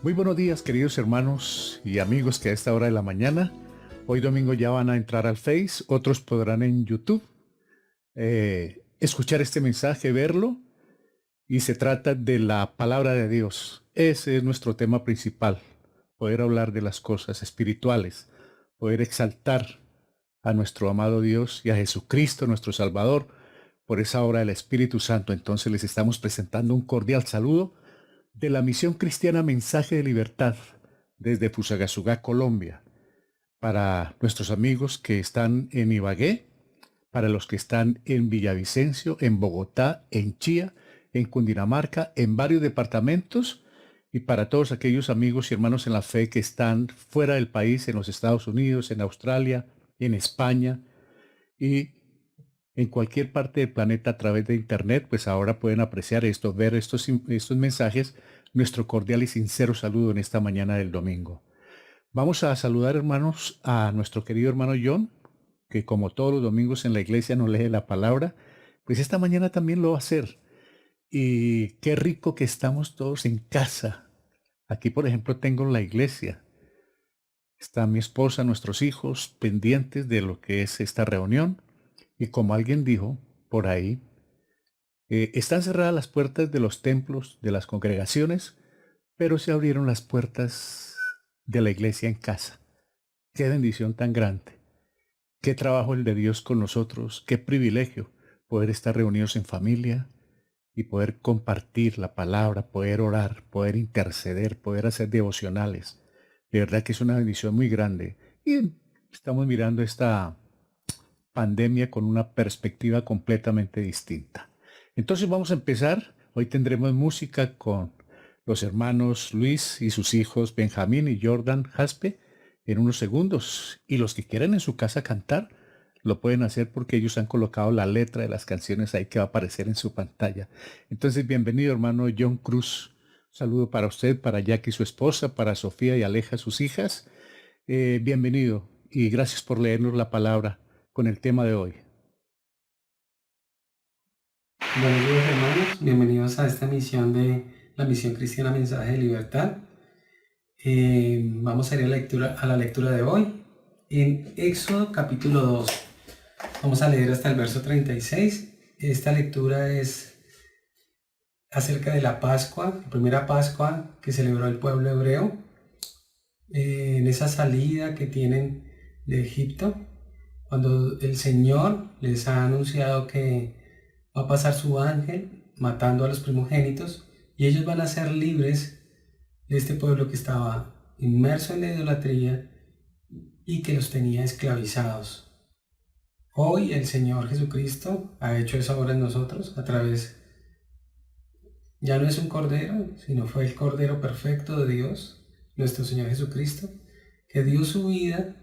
Muy buenos días, queridos hermanos y amigos que a esta hora de la mañana, hoy domingo ya van a entrar al Face, otros podrán en YouTube escuchar este mensaje, verlo, y se trata de la palabra de Dios. Ese es nuestro tema principal, poder hablar de las cosas espirituales, poder exaltar a nuestro amado Dios y a Jesucristo, nuestro Salvador, por esa obra del Espíritu Santo. Entonces les estamos presentando un cordial saludo de la Misión Cristiana Mensaje de Libertad desde Fusagasugá, Colombia, para nuestros amigos que están en Ibagué, para los que están en Villavicencio, en Bogotá, en Chía, en Cundinamarca, en varios departamentos, y para todos aquellos amigos y hermanos en la fe que están fuera del país, en los Estados Unidos, en Australia, en España y en cualquier parte del planeta a través de internet, pues ahora pueden apreciar esto, ver estos mensajes. Nuestro cordial y sincero saludo en esta mañana del domingo. Vamos a saludar, hermanos, a nuestro querido hermano John, que como todos los domingos en la iglesia nos lee la palabra, pues esta mañana también lo va a hacer. Y qué rico que estamos todos en casa. Aquí, por ejemplo, tengo la iglesia. Está mi esposa, nuestros hijos, pendientes de lo que es esta reunión. Y como alguien dijo por ahí, están cerradas las puertas de los templos, de las congregaciones, pero se abrieron las puertas de la iglesia en casa. Qué bendición tan grande. Qué trabajo el de Dios con nosotros. Qué privilegio poder estar reunidos en familia y poder compartir la palabra, poder orar, poder interceder, poder hacer devocionales. De verdad que es una bendición muy grande. Y estamos mirando esta pandemia con una perspectiva completamente distinta. Entonces vamos a empezar. Hoy tendremos música con los hermanos Luis y sus hijos Benjamín y Jordan Jaspe en unos segundos. Y los que quieran en su casa cantar, lo pueden hacer porque ellos han colocado la letra de las canciones ahí que va a aparecer en su pantalla. Entonces, bienvenido, hermano John Cruz. Un saludo para usted, para Jackie, su esposa, para Sofía y Aleja, sus hijas. Bienvenido y gracias por leernos la palabra con el tema de hoy. Buenos días hermanos, bienvenidos a esta misión de la Misión Cristiana Mensaje de Libertad. Vamos a ir a la lectura de hoy en Éxodo capítulo 2. Vamos a leer hasta el verso 36. Esta lectura es acerca de la Pascua, la primera Pascua que celebró el pueblo hebreo, en esa salida que tienen de Egipto, cuando el Señor les ha anunciado que va a pasar su ángel matando a los primogénitos y ellos van a ser libres de este pueblo que estaba inmerso en la idolatría y que los tenía esclavizados. Hoy el Señor Jesucristo ha hecho esa obra en nosotros a través, ya no es un cordero, sino fue el cordero perfecto de Dios, nuestro Señor Jesucristo, que dio su vida,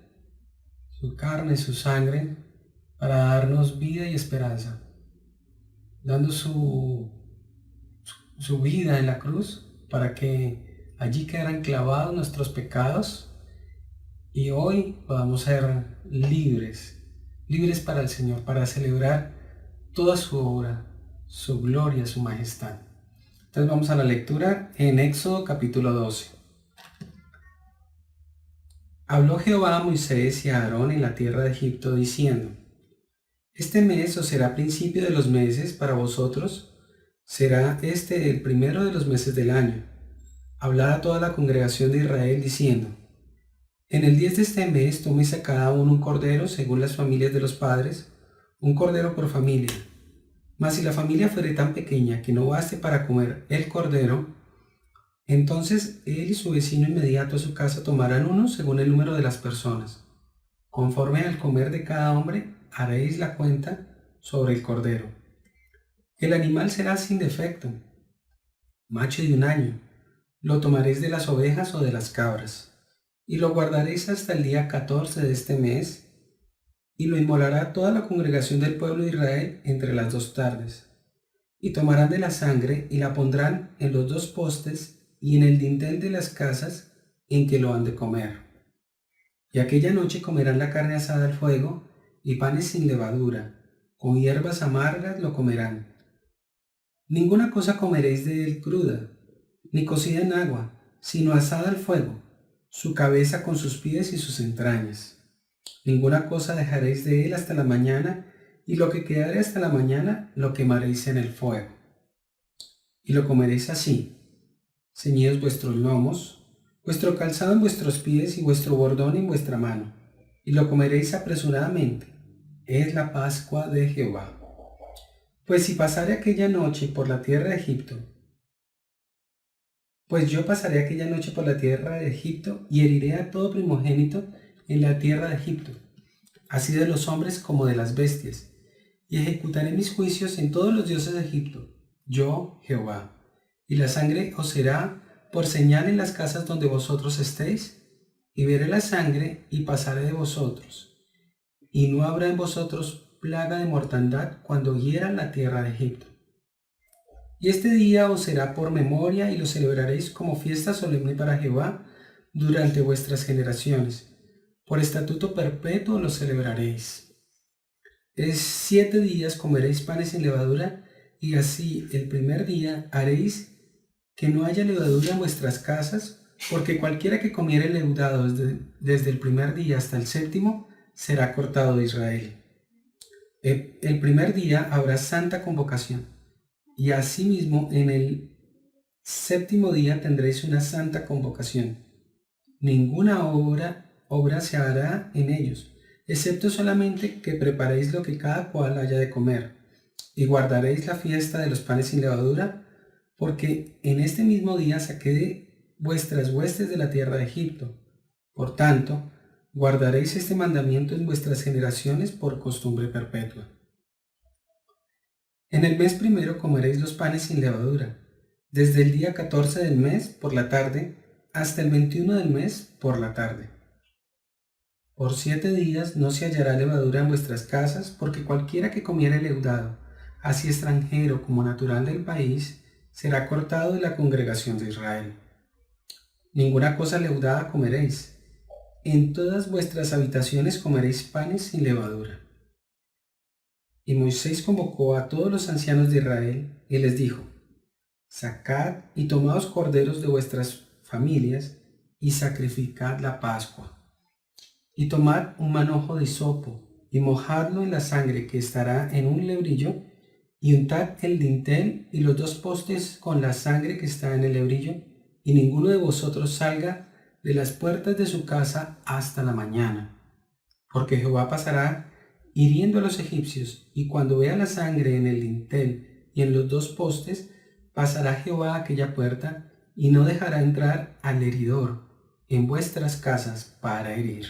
su carne, su sangre, para darnos vida y esperanza, dando su vida en la cruz para que allí quedaran clavados nuestros pecados y hoy podamos ser libres, libres para el Señor, para celebrar toda su obra, su gloria, su majestad. Entonces vamos a la lectura en Éxodo capítulo 12. Habló Jehová a Moisés y a Aarón en la tierra de Egipto diciendo: Este mes os será principio de los meses para vosotros, será este el primero de los meses del año. Hablad a toda la congregación de Israel diciendo: En el 10 de este mes toméis a cada uno un cordero según las familias de los padres, un cordero por familia. Mas si la familia fuere tan pequeña que no baste para comer el cordero, entonces él y su vecino inmediato a su casa tomarán uno según el número de las personas. Conforme al comer de cada hombre, haréis la cuenta sobre el cordero. El animal será sin defecto, macho de un año. Lo tomaréis de las ovejas o de las cabras, y lo guardaréis hasta el día 14 de este mes, y lo inmolará toda la congregación del pueblo de Israel entre las 2 tardes. Y tomarán de la sangre y la pondrán en los 2 postes y en el dintel de las casas en que lo han de comer. Y aquella noche comerán la carne asada al fuego y panes sin levadura, con hierbas amargas lo comerán. Ninguna cosa comeréis de él cruda, ni cocida en agua, sino asada al fuego, su cabeza con sus pies y sus entrañas. Ninguna cosa dejaréis de él hasta la mañana, y lo que quedare hasta la mañana lo quemaréis en el fuego. Y lo comeréis así: ceñidos vuestros lomos, vuestro calzado en vuestros pies y vuestro bordón en vuestra mano, y lo comeréis apresuradamente. Es la Pascua de Jehová. Pues si pasare aquella noche por la tierra de Egipto, pues yo pasaré aquella noche por la tierra de Egipto y heriré a todo primogénito en la tierra de Egipto, así de los hombres como de las bestias, y ejecutaré mis juicios en todos los dioses de Egipto, yo Jehová. Y la sangre os será por señal en las casas donde vosotros estéis, y veré la sangre y pasaré de vosotros, y no habrá en vosotros plaga de mortandad cuando hiera la tierra de Egipto. Y este día os será por memoria y lo celebraréis como fiesta solemne para Jehová durante vuestras generaciones. Por estatuto perpetuo lo celebraréis. 7 días comeréis panes sin levadura, y así el primer día haréis que no haya levadura en vuestras casas, porque cualquiera que comiere leudado desde el primer día hasta el 7º será cortado de Israel. El primer día habrá santa convocación, y asimismo en el 7º día tendréis una santa convocación. Ninguna obra se hará en ellos, excepto solamente que preparéis lo que cada cual haya de comer, y guardaréis la fiesta de los panes sin levadura, porque en este mismo día saqué de vuestras huestes de la tierra de Egipto. Por tanto, guardaréis este mandamiento en vuestras generaciones por costumbre perpetua. En el mes primero comeréis los panes sin levadura, desde el día 14 del mes por la tarde hasta el 21 del mes por la tarde. Por 7 días no se hallará levadura en vuestras casas, porque cualquiera que comiere leudado, así extranjero como natural del país, será cortado de la congregación de Israel. Ninguna cosa leudada comeréis. En todas vuestras habitaciones comeréis panes sin levadura. Y Moisés convocó a todos los ancianos de Israel y les dijo: Sacad y tomaos corderos de vuestras familias y sacrificad la Pascua. Y tomad un manojo de hisopo y mojadlo en la sangre que estará en un lebrillo, y untad el dintel y los 2 postes con la sangre que está en el lebrillo, y ninguno de vosotros salga de las puertas de su casa hasta la mañana. Porque Jehová pasará hiriendo a los egipcios, y cuando vea la sangre en el dintel y en los 2 postes, pasará Jehová a aquella puerta, y no dejará entrar al heridor en vuestras casas para herir.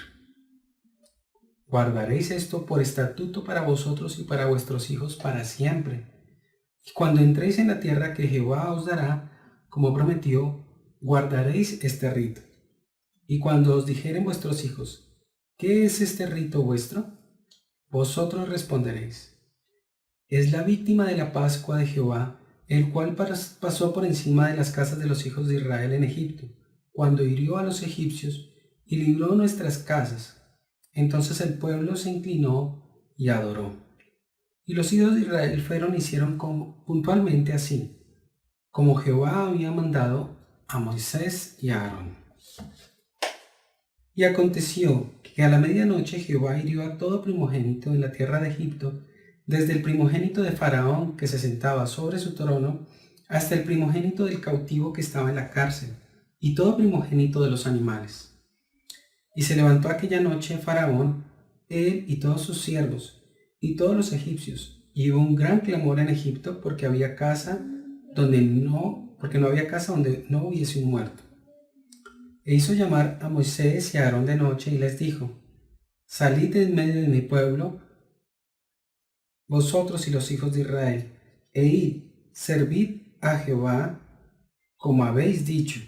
Guardaréis esto por estatuto para vosotros y para vuestros hijos para siempre. Y cuando entréis en la tierra que Jehová os dará, como prometió, guardaréis este rito. Y cuando os dijeren vuestros hijos: ¿qué es este rito vuestro?, vosotros responderéis: es la víctima de la Pascua de Jehová, el cual pasó por encima de las casas de los hijos de Israel en Egipto, cuando hirió a los egipcios y libró nuestras casas. Entonces el pueblo se inclinó y adoró. Y los hijos de Israel fueron y hicieron puntualmente así, como Jehová había mandado a Moisés y a Aarón. Y aconteció que a la medianoche Jehová hirió a todo primogénito en la tierra de Egipto, desde el primogénito de Faraón que se sentaba sobre su trono, hasta el primogénito del cautivo que estaba en la cárcel, y todo primogénito de los animales. Y se levantó aquella noche Faraón, él y todos sus siervos, y todos los egipcios, y hubo un gran clamor en Egipto porque no había casa donde no hubiese un muerto. E hizo llamar a Moisés y a Aarón de noche y les dijo: Salid en medio de mi pueblo, vosotros y los hijos de Israel, e id, servid a Jehová como habéis dicho.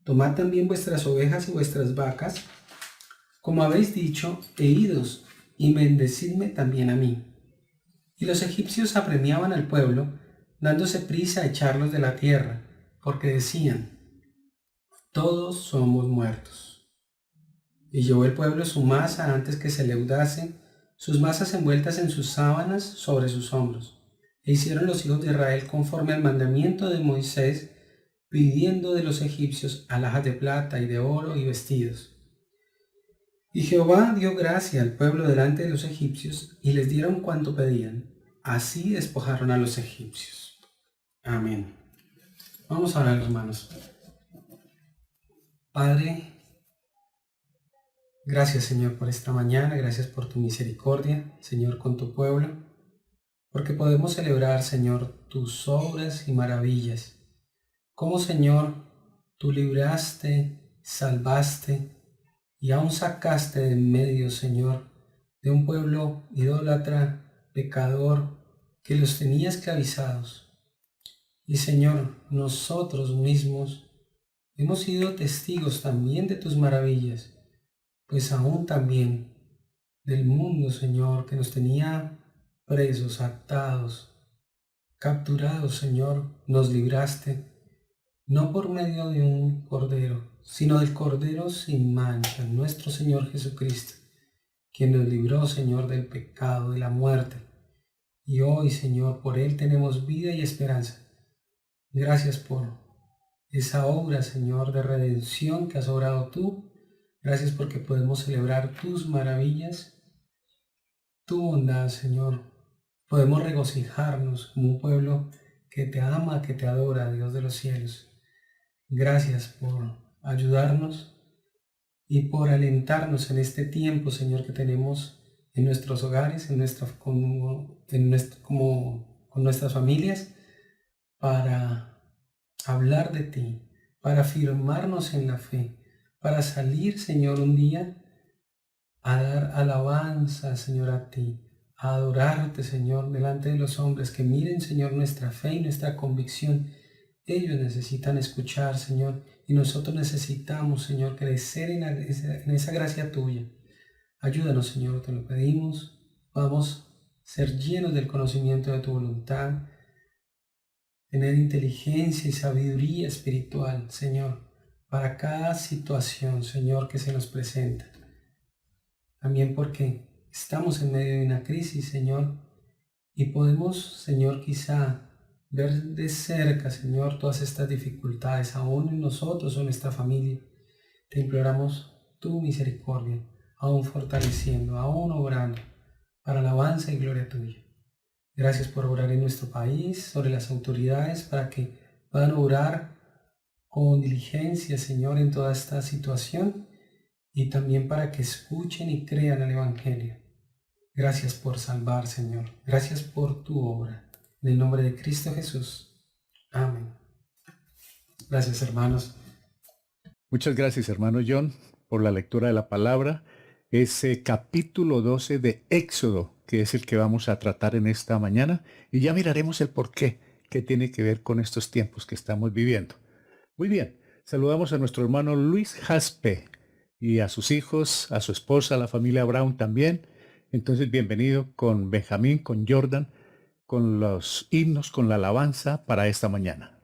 Tomad también vuestras ovejas y vuestras vacas, como habéis dicho, e idos, y bendecidme también a mí. Y los egipcios apremiaban al pueblo, dándose prisa a echarlos de la tierra, porque decían: todos somos muertos. Y llevó el pueblo su masa antes que se leudase, sus masas envueltas en sus sábanas sobre sus hombros. E hicieron los hijos de Israel conforme al mandamiento de Moisés, pidiendo de los egipcios alhajas de plata y de oro y vestidos. Y Jehová dio gracia al pueblo delante de los egipcios, y les dieron cuanto pedían. Así despojaron a los egipcios. Amén. Vamos a orar, hermanos. Padre, gracias, Señor, por esta mañana. Gracias por tu misericordia, Señor, con tu pueblo. Porque podemos celebrar, Señor, tus obras y maravillas. Cómo, Señor, tú libraste, salvaste y aún sacaste de en medio, Señor, de un pueblo idólatra, pecador, que los tenía esclavizados. Y, Señor, nosotros mismos hemos sido testigos también de tus maravillas, pues aún también del mundo, Señor, que nos tenía presos, atados, capturados, Señor, nos libraste, no por medio de un cordero, sino del Cordero sin mancha, nuestro Señor Jesucristo, quien nos libró, Señor, del pecado, de la muerte. Y hoy, Señor, por Él tenemos vida y esperanza. Gracias por esa obra, Señor, de redención que has obrado tú. Gracias porque podemos celebrar tus maravillas, tu bondad, Señor. Podemos regocijarnos como un pueblo que te ama, que te adora, Dios de los cielos. Gracias por ayudarnos y por alentarnos en este tiempo, Señor, que tenemos en nuestros hogares, con nuestras familias, para hablar de ti, para afirmarnos en la fe, para salir, Señor, un día a dar alabanza, Señor, a ti, a adorarte, Señor, delante de los hombres, que miren, Señor, nuestra fe y nuestra convicción. Ellos necesitan escuchar, Señor, y nosotros necesitamos, Señor, crecer en esa gracia tuya. Ayúdanos, Señor, te lo pedimos. Vamos a ser llenos del conocimiento de tu voluntad, tener inteligencia y sabiduría espiritual, Señor, para cada situación, Señor, que se nos presenta. También porque estamos en medio de una crisis, Señor, y podemos, Señor, quizá ver de cerca, Señor, todas estas dificultades, aún en nosotros o en nuestra familia. Te imploramos tu misericordia, aún fortaleciendo, aún obrando, para alabanza y gloria tuya. Gracias por obrar en nuestro país, sobre las autoridades, para que puedan obrar con diligencia, Señor, en toda esta situación, y también para que escuchen y crean al Evangelio. Gracias por salvar, Señor. Gracias por tu obra. En el nombre de Cristo Jesús. Amén. Gracias, hermanos. Muchas gracias, hermano John, por la lectura de la palabra. Ese capítulo 12 de Éxodo, que es el que vamos a tratar en esta mañana, y ya miraremos el porqué, que tiene que ver con estos tiempos que estamos viviendo. Muy bien, saludamos a nuestro hermano Luis Jaspe y a sus hijos, a su esposa, a la familia Brown también. Entonces, bienvenido con Benjamín, con Jordan, con los himnos, con la alabanza para esta mañana.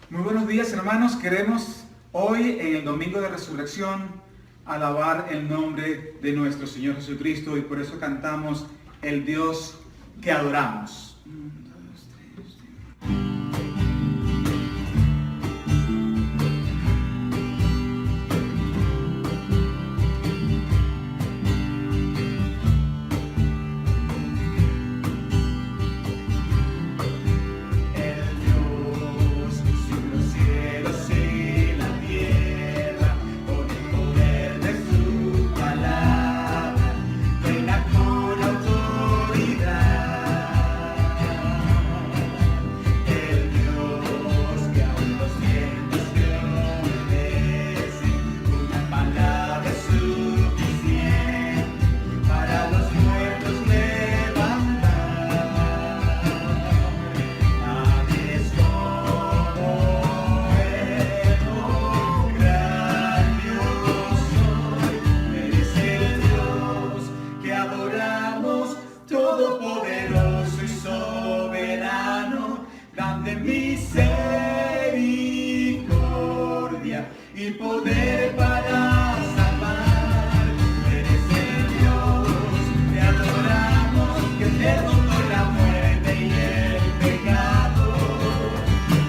Muy buenos días, hermanos. Queremos hoy, en el Domingo de Resurrección, alabar el nombre de nuestro Señor Jesucristo, y por eso cantamos el Dios que adoramos.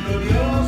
Glorioso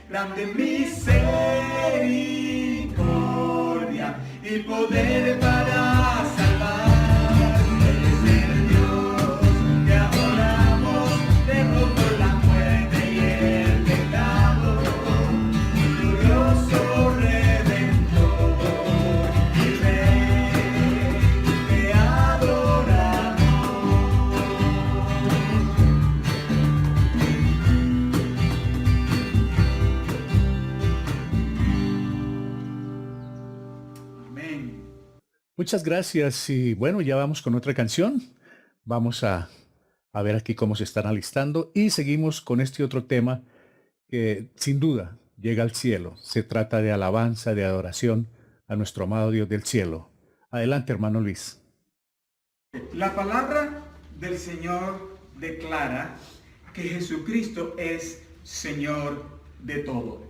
grande misericordia y poder para salvar. Eres el Dios que adoramos, derrotó por la muerte y el pecado, glorioso Redentor y Rey, te adoramos. Amén. Muchas gracias y bueno, ya vamos con otra canción. Vamos a ver aquí cómo se están alistando y seguimos con este otro tema que sin duda llega al cielo. Se trata de alabanza, de adoración a nuestro amado Dios del cielo. Adelante, hermano Luis. La palabra del Señor declara que Jesucristo es Señor de todo.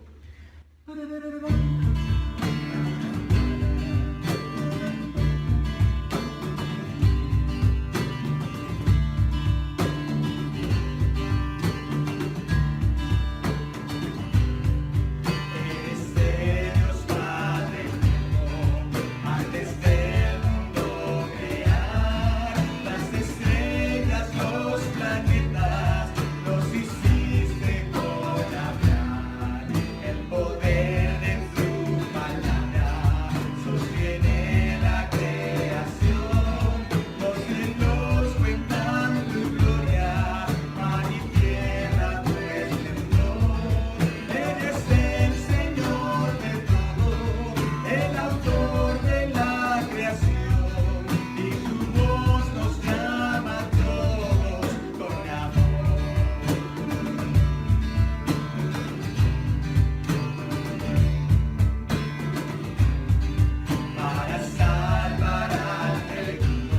Eres Dios Padre único, antes del mundo crear las estrellas, los planetas, los hiciste con hablar. El poder de tu palabra sostiene la creación. Los cielos cuentan tu gloria, mar y tierra tu esplendor. Eres el Señor de todo, el autor de la creación, y tu voz nos llama a todos con amor. Para salvar al perdido,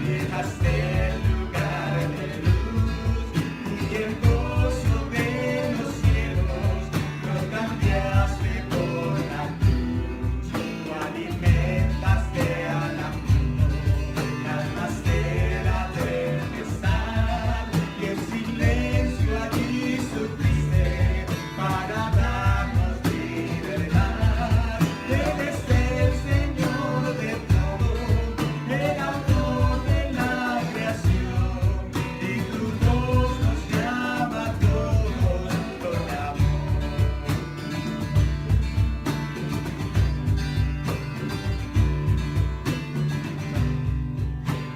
dejaste el lugar de luz y el gozo de los cielos lo cambiaste por la cruz. Tú alimentaste al hambriento, calmaste la tempestad y en silencio allí sufriste para darnos libertad. Eres el Señor de todo, el autor de la creación, y tu voz nos llama a todos con amor.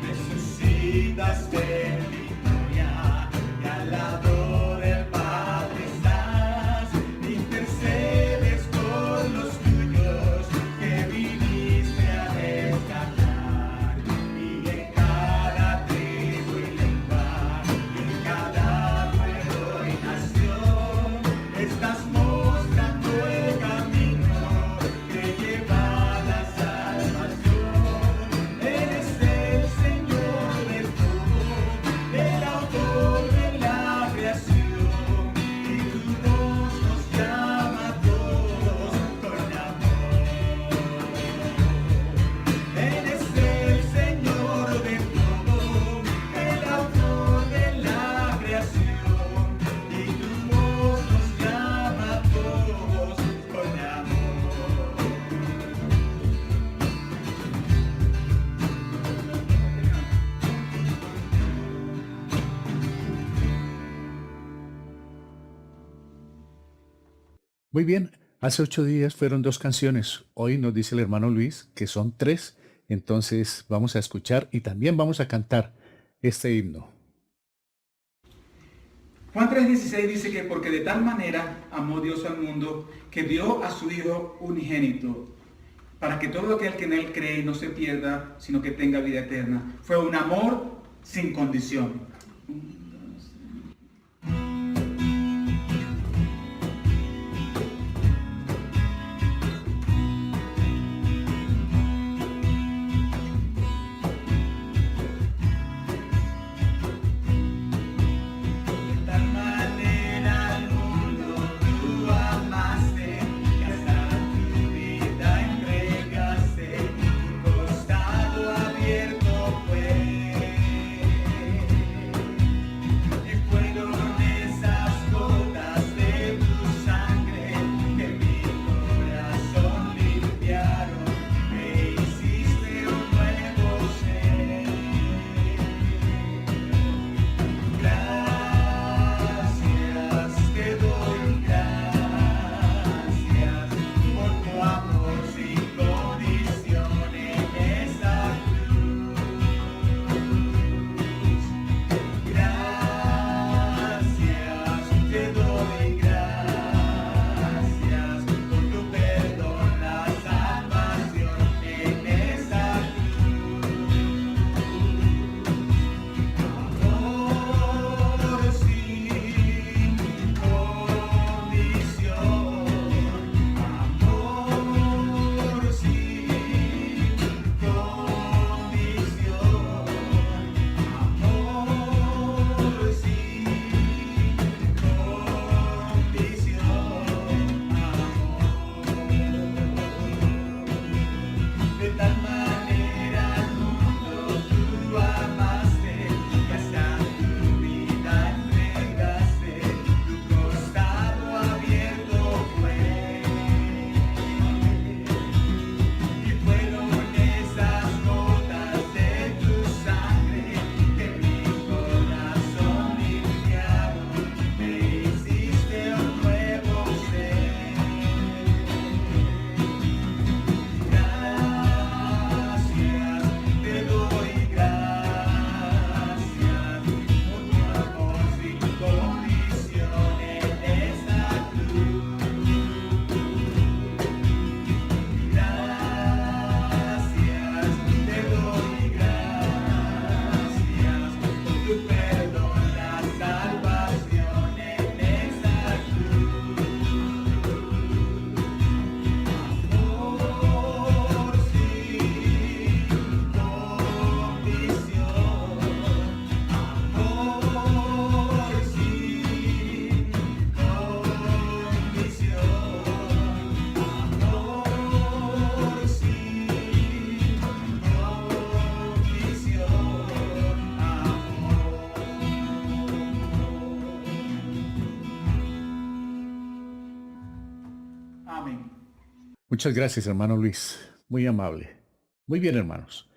Resucitaste en victoria y al lado del Padre estás, intercedes por los tuyos que viniste a rescatar. Y en cada tribu y lengua, y en cada pueblo y nación, estás mostrando el camino que lleva a la salvación. Eres el Señor de todo, el autor de la creación, y tu voz nos llama a todos con amor. Eres el Señor de todo, el autor de la creación, y tu voz nos llama a todos con amor. Muy bien, hace 8 días fueron 2 canciones. Hoy nos dice el hermano Luis que son 3. Entonces vamos a escuchar y también vamos a cantar este himno. Juan 3:16 dice que porque de tal manera amó Dios al mundo que dio a su Hijo unigénito, para que todo aquel que en él cree no se pierda, sino que tenga vida eterna. Fue un amor sin condición. De tal manera al mundo tú amaste, que hasta tu vida entregaste, tu costado abierto fue. Muchas gracias, hermano Luis. Muy amable. Muy bien, hermanos.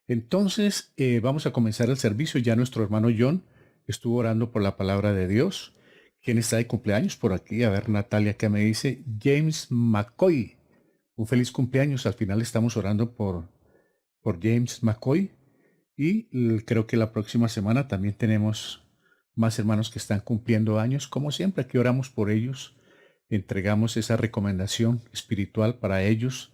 Entonces, vamos a comenzar el servicio. Ya nuestro hermano John estuvo orando por la palabra de Dios. ¿Quién está de cumpleaños por aquí? A ver, Natalia, ¿qué me dice? James McCoy. Un feliz cumpleaños. Al final estamos orando por James McCoy. Y creo que la próxima semana también tenemos más hermanos que están cumpliendo años. Como siempre, aquí oramos por ellos. Entregamos esa recomendación espiritual para ellos.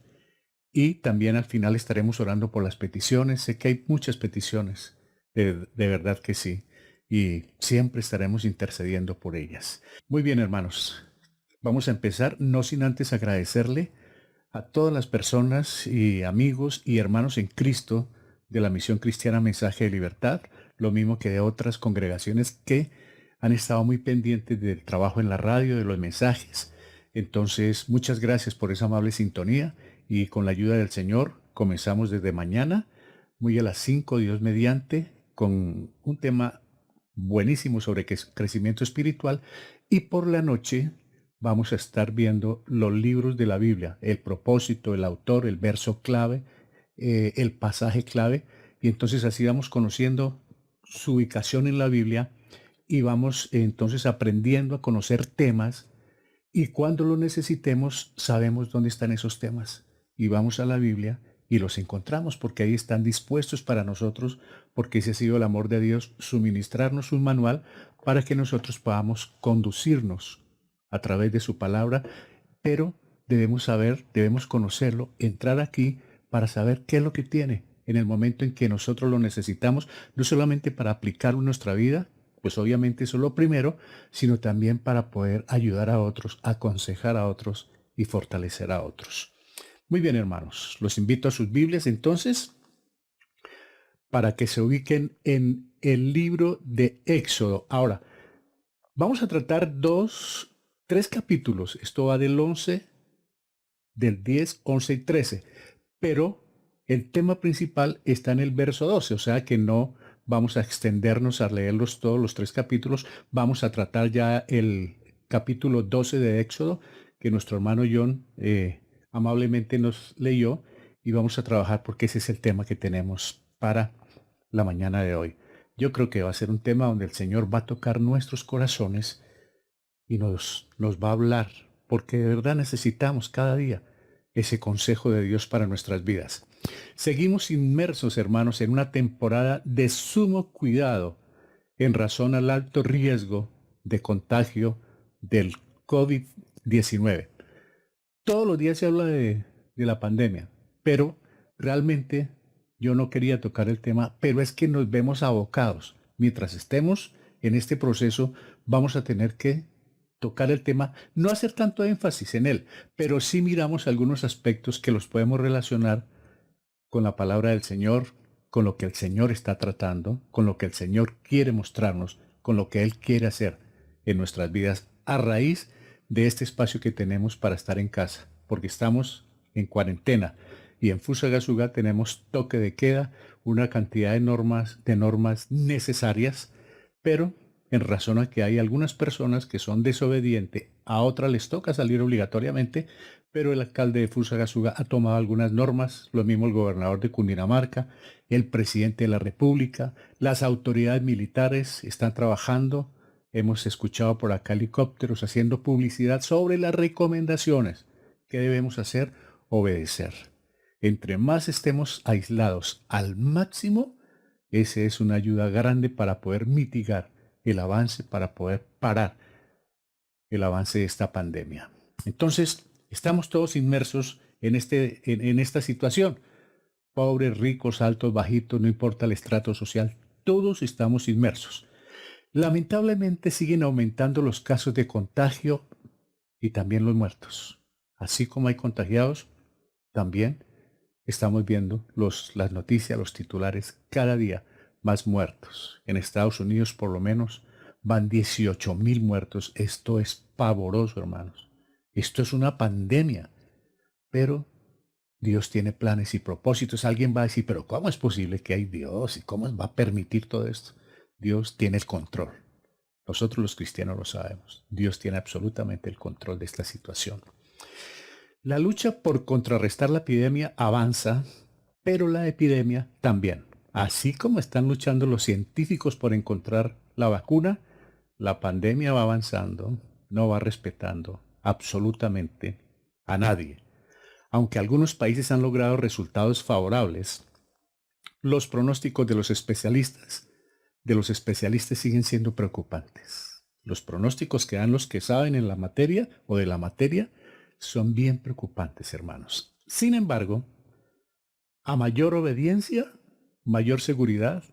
Y también al final estaremos orando por las peticiones. Sé que hay muchas peticiones, de verdad que sí. Y siempre estaremos intercediendo por ellas. Muy bien, hermanos. Vamos a empezar, no sin antes agradecerle a todas las personas y amigos y hermanos en Cristo de la Misión Cristiana Mensaje de Libertad, lo mismo que de otras congregaciones que han estado muy pendientes del trabajo en la radio, de los mensajes. Entonces, muchas gracias por esa amable sintonía y con la ayuda del Señor comenzamos desde mañana, muy a las 5, Dios mediante, con un tema buenísimo sobre crecimiento espiritual, y por la noche vamos a estar viendo los libros de la Biblia, el propósito, el autor, el verso clave, el pasaje clave, y entonces así vamos conociendo su ubicación en la Biblia y vamos entonces aprendiendo a conocer temas, y cuando lo necesitemos sabemos dónde están esos temas y vamos a la Biblia y los encontramos porque ahí están dispuestos para nosotros, porque ese ha sido el amor de Dios, suministrarnos un manual para que nosotros podamos conducirnos a través de su palabra, pero debemos saber, debemos conocerlo, entrar aquí para saber qué es lo que tiene en el momento en que nosotros lo necesitamos, no solamente para aplicarlo en nuestra vida, pues obviamente eso es lo primero, sino también para poder ayudar a otros, aconsejar a otros y fortalecer a otros. Muy bien, hermanos, los invito a sus Biblias entonces para que se ubiquen en el libro de Éxodo. Ahora, vamos a tratar tres capítulos. Esto va del 11, del 10, 11 y 13. Pero el tema principal está en el verso 12, o sea que no vamos a extendernos a leerlos todos los tres capítulos. Vamos a tratar ya el capítulo 12 de Éxodo, que nuestro hermano John amablemente nos leyó, y vamos a trabajar porque ese es el tema que tenemos para la mañana de hoy. Yo creo que va a ser un tema donde el Señor va a tocar nuestros corazones y nos va a hablar, porque de verdad necesitamos cada día ese consejo de Dios para nuestras vidas. Seguimos inmersos, hermanos, en una temporada de sumo cuidado en razón al alto riesgo de contagio del COVID-19. Todos los días se habla de la pandemia, pero realmente yo no quería tocar el tema, pero es que nos vemos abocados. Mientras estemos en este proceso, vamos a tener que tocar el tema, no hacer tanto énfasis en él, pero sí miramos algunos aspectos que los podemos relacionar con la palabra del Señor, con lo que el Señor está tratando, con lo que el Señor quiere mostrarnos, con lo que Él quiere hacer en nuestras vidas a raíz de este espacio que tenemos para estar en casa, porque estamos en cuarentena y en Fusagasugá tenemos toque de queda, una cantidad de normas necesarias, pero en razón a que hay algunas personas que son desobedientes, a otras les toca salir obligatoriamente, pero el alcalde de Fusagasugá ha tomado algunas normas, lo mismo el gobernador de Cundinamarca, el presidente de la República, las autoridades militares están trabajando. Hemos escuchado por acá helicópteros haciendo publicidad sobre las recomendaciones que debemos hacer, obedecer. Entre más estemos aislados al máximo, esa es una ayuda grande para poder mitigar el avance, para poder parar el avance de esta pandemia. Entonces, estamos todos inmersos en esta situación. Pobres, ricos, altos, bajitos, no importa el estrato social, todos estamos inmersos. Lamentablemente siguen aumentando los casos de contagio y también los muertos. Así como hay contagiados, también estamos viendo las noticias, los titulares, cada día más muertos. En Estados Unidos por lo menos van 18,000 muertos. Esto es pavoroso, hermanos. Esto es una pandemia. Pero Dios tiene planes y propósitos. Alguien va a decir, pero ¿cómo es posible que hay Dios? ¿Y cómo va a permitir todo esto? Dios tiene el control. Nosotros los cristianos lo sabemos. Dios tiene absolutamente el control de esta situación. La lucha por contrarrestar la epidemia avanza, pero la epidemia también. Así como están luchando los científicos por encontrar la vacuna, la pandemia va avanzando, no va respetando absolutamente a nadie. Aunque algunos países han logrado resultados favorables, los pronósticos de los especialistas siguen siendo preocupantes. Los pronósticos que dan los que saben en la materia o de la materia son bien preocupantes, hermanos. Sin embargo, a mayor obediencia, mayor seguridad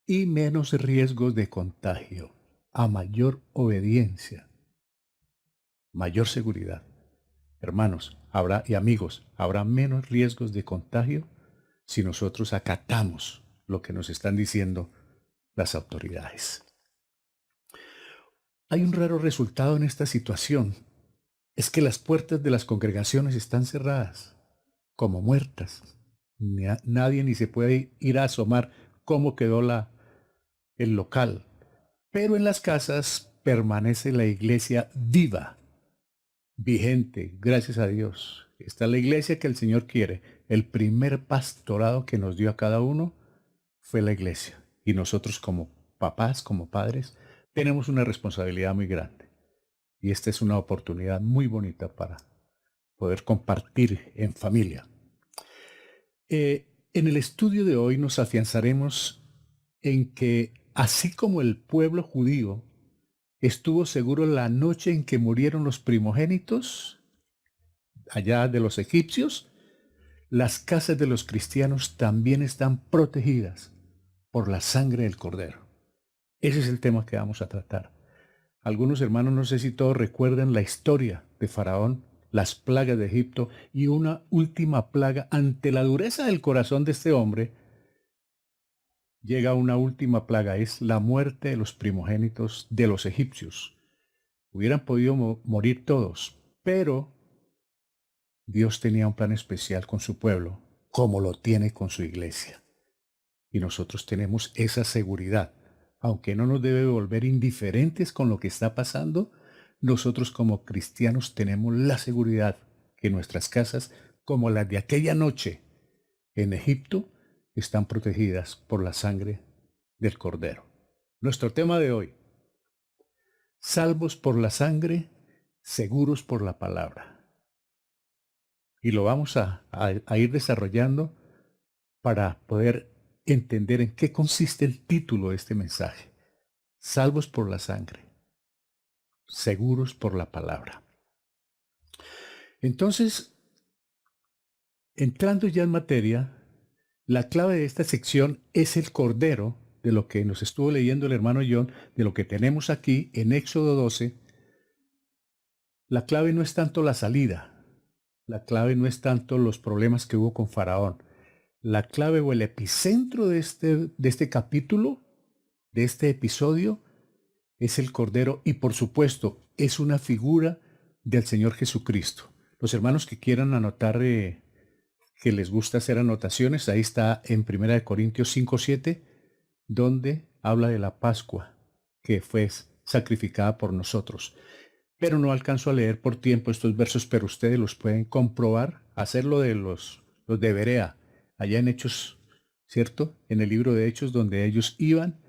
y menos riesgos de contagio. A mayor obediencia, mayor seguridad. Hermanos, y amigos, habrá menos riesgos de contagio si nosotros acatamos lo que nos están diciendo las autoridades. Hay un raro resultado en esta situación. Es que las puertas de las congregaciones están cerradas, como muertas. Nadie ni se puede ir a asomar cómo quedó el local. Pero en las casas permanece la iglesia viva, vigente, gracias a Dios. Está la iglesia que el Señor quiere. El primer pastorado que nos dio a cada uno fue la iglesia. Y nosotros como papás, como padres, tenemos una responsabilidad muy grande. Y esta es una oportunidad muy bonita para poder compartir en familia. En el estudio de hoy nos afianzaremos en que así como el pueblo judío estuvo seguro la noche en que murieron los primogénitos allá de los egipcios, las casas de los cristianos también están protegidas por la sangre del Cordero. Ese es el tema que vamos a tratar. Algunos hermanos, no sé si todos recuerdan la historia de Faraón, las plagas de Egipto y una última plaga. Ante la dureza del corazón de este hombre, llega una última plaga, es la muerte de los primogénitos de los egipcios. Hubieran podido morir todos, pero Dios tenía un plan especial con su pueblo, como lo tiene con su iglesia. Y nosotros tenemos esa seguridad. Aunque no nos debe volver indiferentes con lo que está pasando, nosotros como cristianos tenemos la seguridad que nuestras casas, como las de aquella noche en Egipto, están protegidas por la sangre del Cordero. Nuestro tema de hoy: salvos por la sangre, seguros por la palabra. Y lo vamos a ir desarrollando para poder entender en qué consiste el título de este mensaje. Salvos por la sangre, seguros por la palabra. Entonces, entrando ya en materia, la clave de esta sección es el Cordero, de lo que nos estuvo leyendo el hermano John, de lo que tenemos aquí en Éxodo 12. La clave no es tanto la salida, la clave no es tanto los problemas que hubo con Faraón. La clave o el epicentro de este capítulo, de este episodio, es el Cordero y por supuesto es una figura del Señor Jesucristo. Los hermanos que quieran anotar, que les gusta hacer anotaciones, ahí está en 1 Corintios 5:7, donde habla de la Pascua que fue sacrificada por nosotros. Pero no alcanzo a leer por tiempo estos versos, pero ustedes los pueden comprobar, hacerlo de los de Berea, allá en Hechos, ¿cierto? En el libro de Hechos, donde ellos iban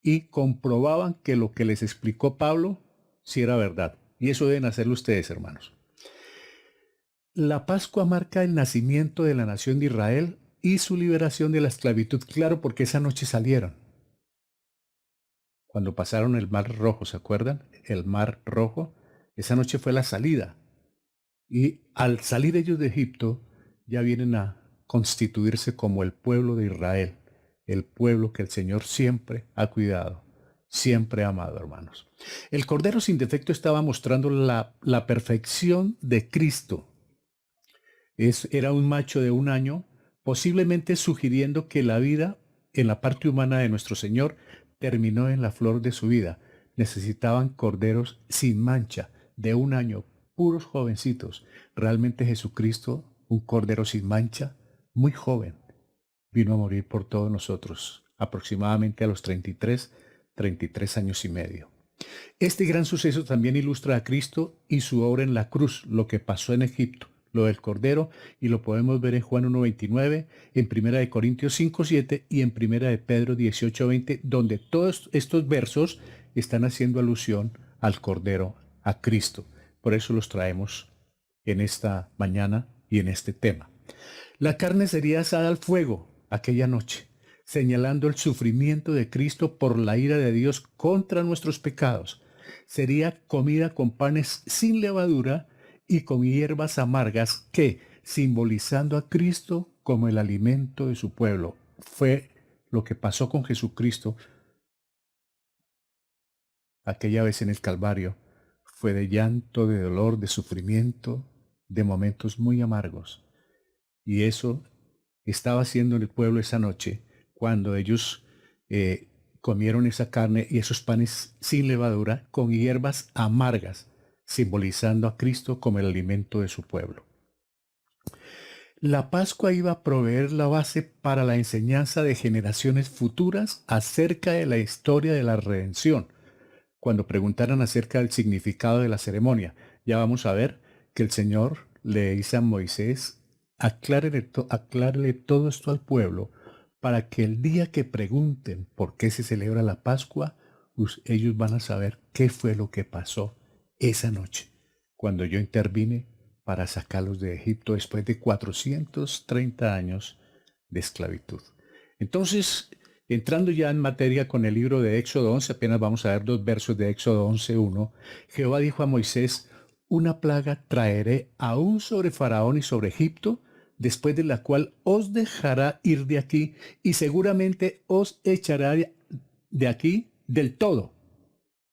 y comprobaban que lo que les explicó Pablo sí era verdad. Y eso deben hacerlo ustedes, hermanos. La Pascua marca el nacimiento de la nación de Israel y su liberación de la esclavitud. Claro, porque esa noche salieron. Cuando pasaron el Mar Rojo, ¿se acuerdan? El Mar Rojo, esa noche fue la salida. Y al salir ellos de Egipto, ya vienen a constituirse como el pueblo de Israel, el pueblo que el Señor siempre ha cuidado, siempre ha amado, hermanos. El Cordero sin defecto estaba mostrando la perfección de Cristo. Era un macho de 1 año, posiblemente sugiriendo que la vida en la parte humana de nuestro Señor terminó en la flor de su vida. Necesitaban corderos sin mancha, de 1 año, puros jovencitos. Realmente Jesucristo, un cordero sin mancha, muy joven, vino a morir por todos nosotros, aproximadamente a los 33 años y medio. Este gran suceso también ilustra a Cristo y su obra en la cruz, lo que pasó en Egipto, lo del Cordero, y lo podemos ver en Juan 1:29, en 1 Corintios 5:7 y en 1 de Pedro 18:20, donde todos estos versos están haciendo alusión al Cordero, a Cristo. Por eso los traemos en esta mañana y en este tema. La carne sería asada al fuego aquella noche, señalando el sufrimiento de Cristo por la ira de Dios contra nuestros pecados. Sería comida con panes sin levadura y con hierbas amargas que, simbolizando a Cristo como el alimento de su pueblo, fue lo que pasó con Jesucristo aquella vez en el Calvario. Fue de llanto, de dolor, de sufrimiento, de momentos muy amargos. Y eso estaba haciendo en el pueblo esa noche, cuando ellos comieron esa carne y esos panes sin levadura con hierbas amargas, simbolizando a Cristo como el alimento de su pueblo. La Pascua iba a proveer la base para la enseñanza de generaciones futuras acerca de la historia de la redención. Cuando preguntaran acerca del significado de la ceremonia, ya vamos a ver que el Señor le dice a Moisés: aclárele todo esto al pueblo, para que el día que pregunten por qué se celebra la Pascua, ellos van a saber qué fue lo que pasó esa noche, cuando yo intervine para sacarlos de Egipto después de 430 años de esclavitud. Entonces, entrando ya en materia con el libro de Éxodo 11, apenas vamos a ver 2 versos de Éxodo 11:1, Jehová dijo a Moisés: una plaga traeré aún sobre Faraón y sobre Egipto, después de la cual os dejará ir de aquí y seguramente os echará de aquí del todo.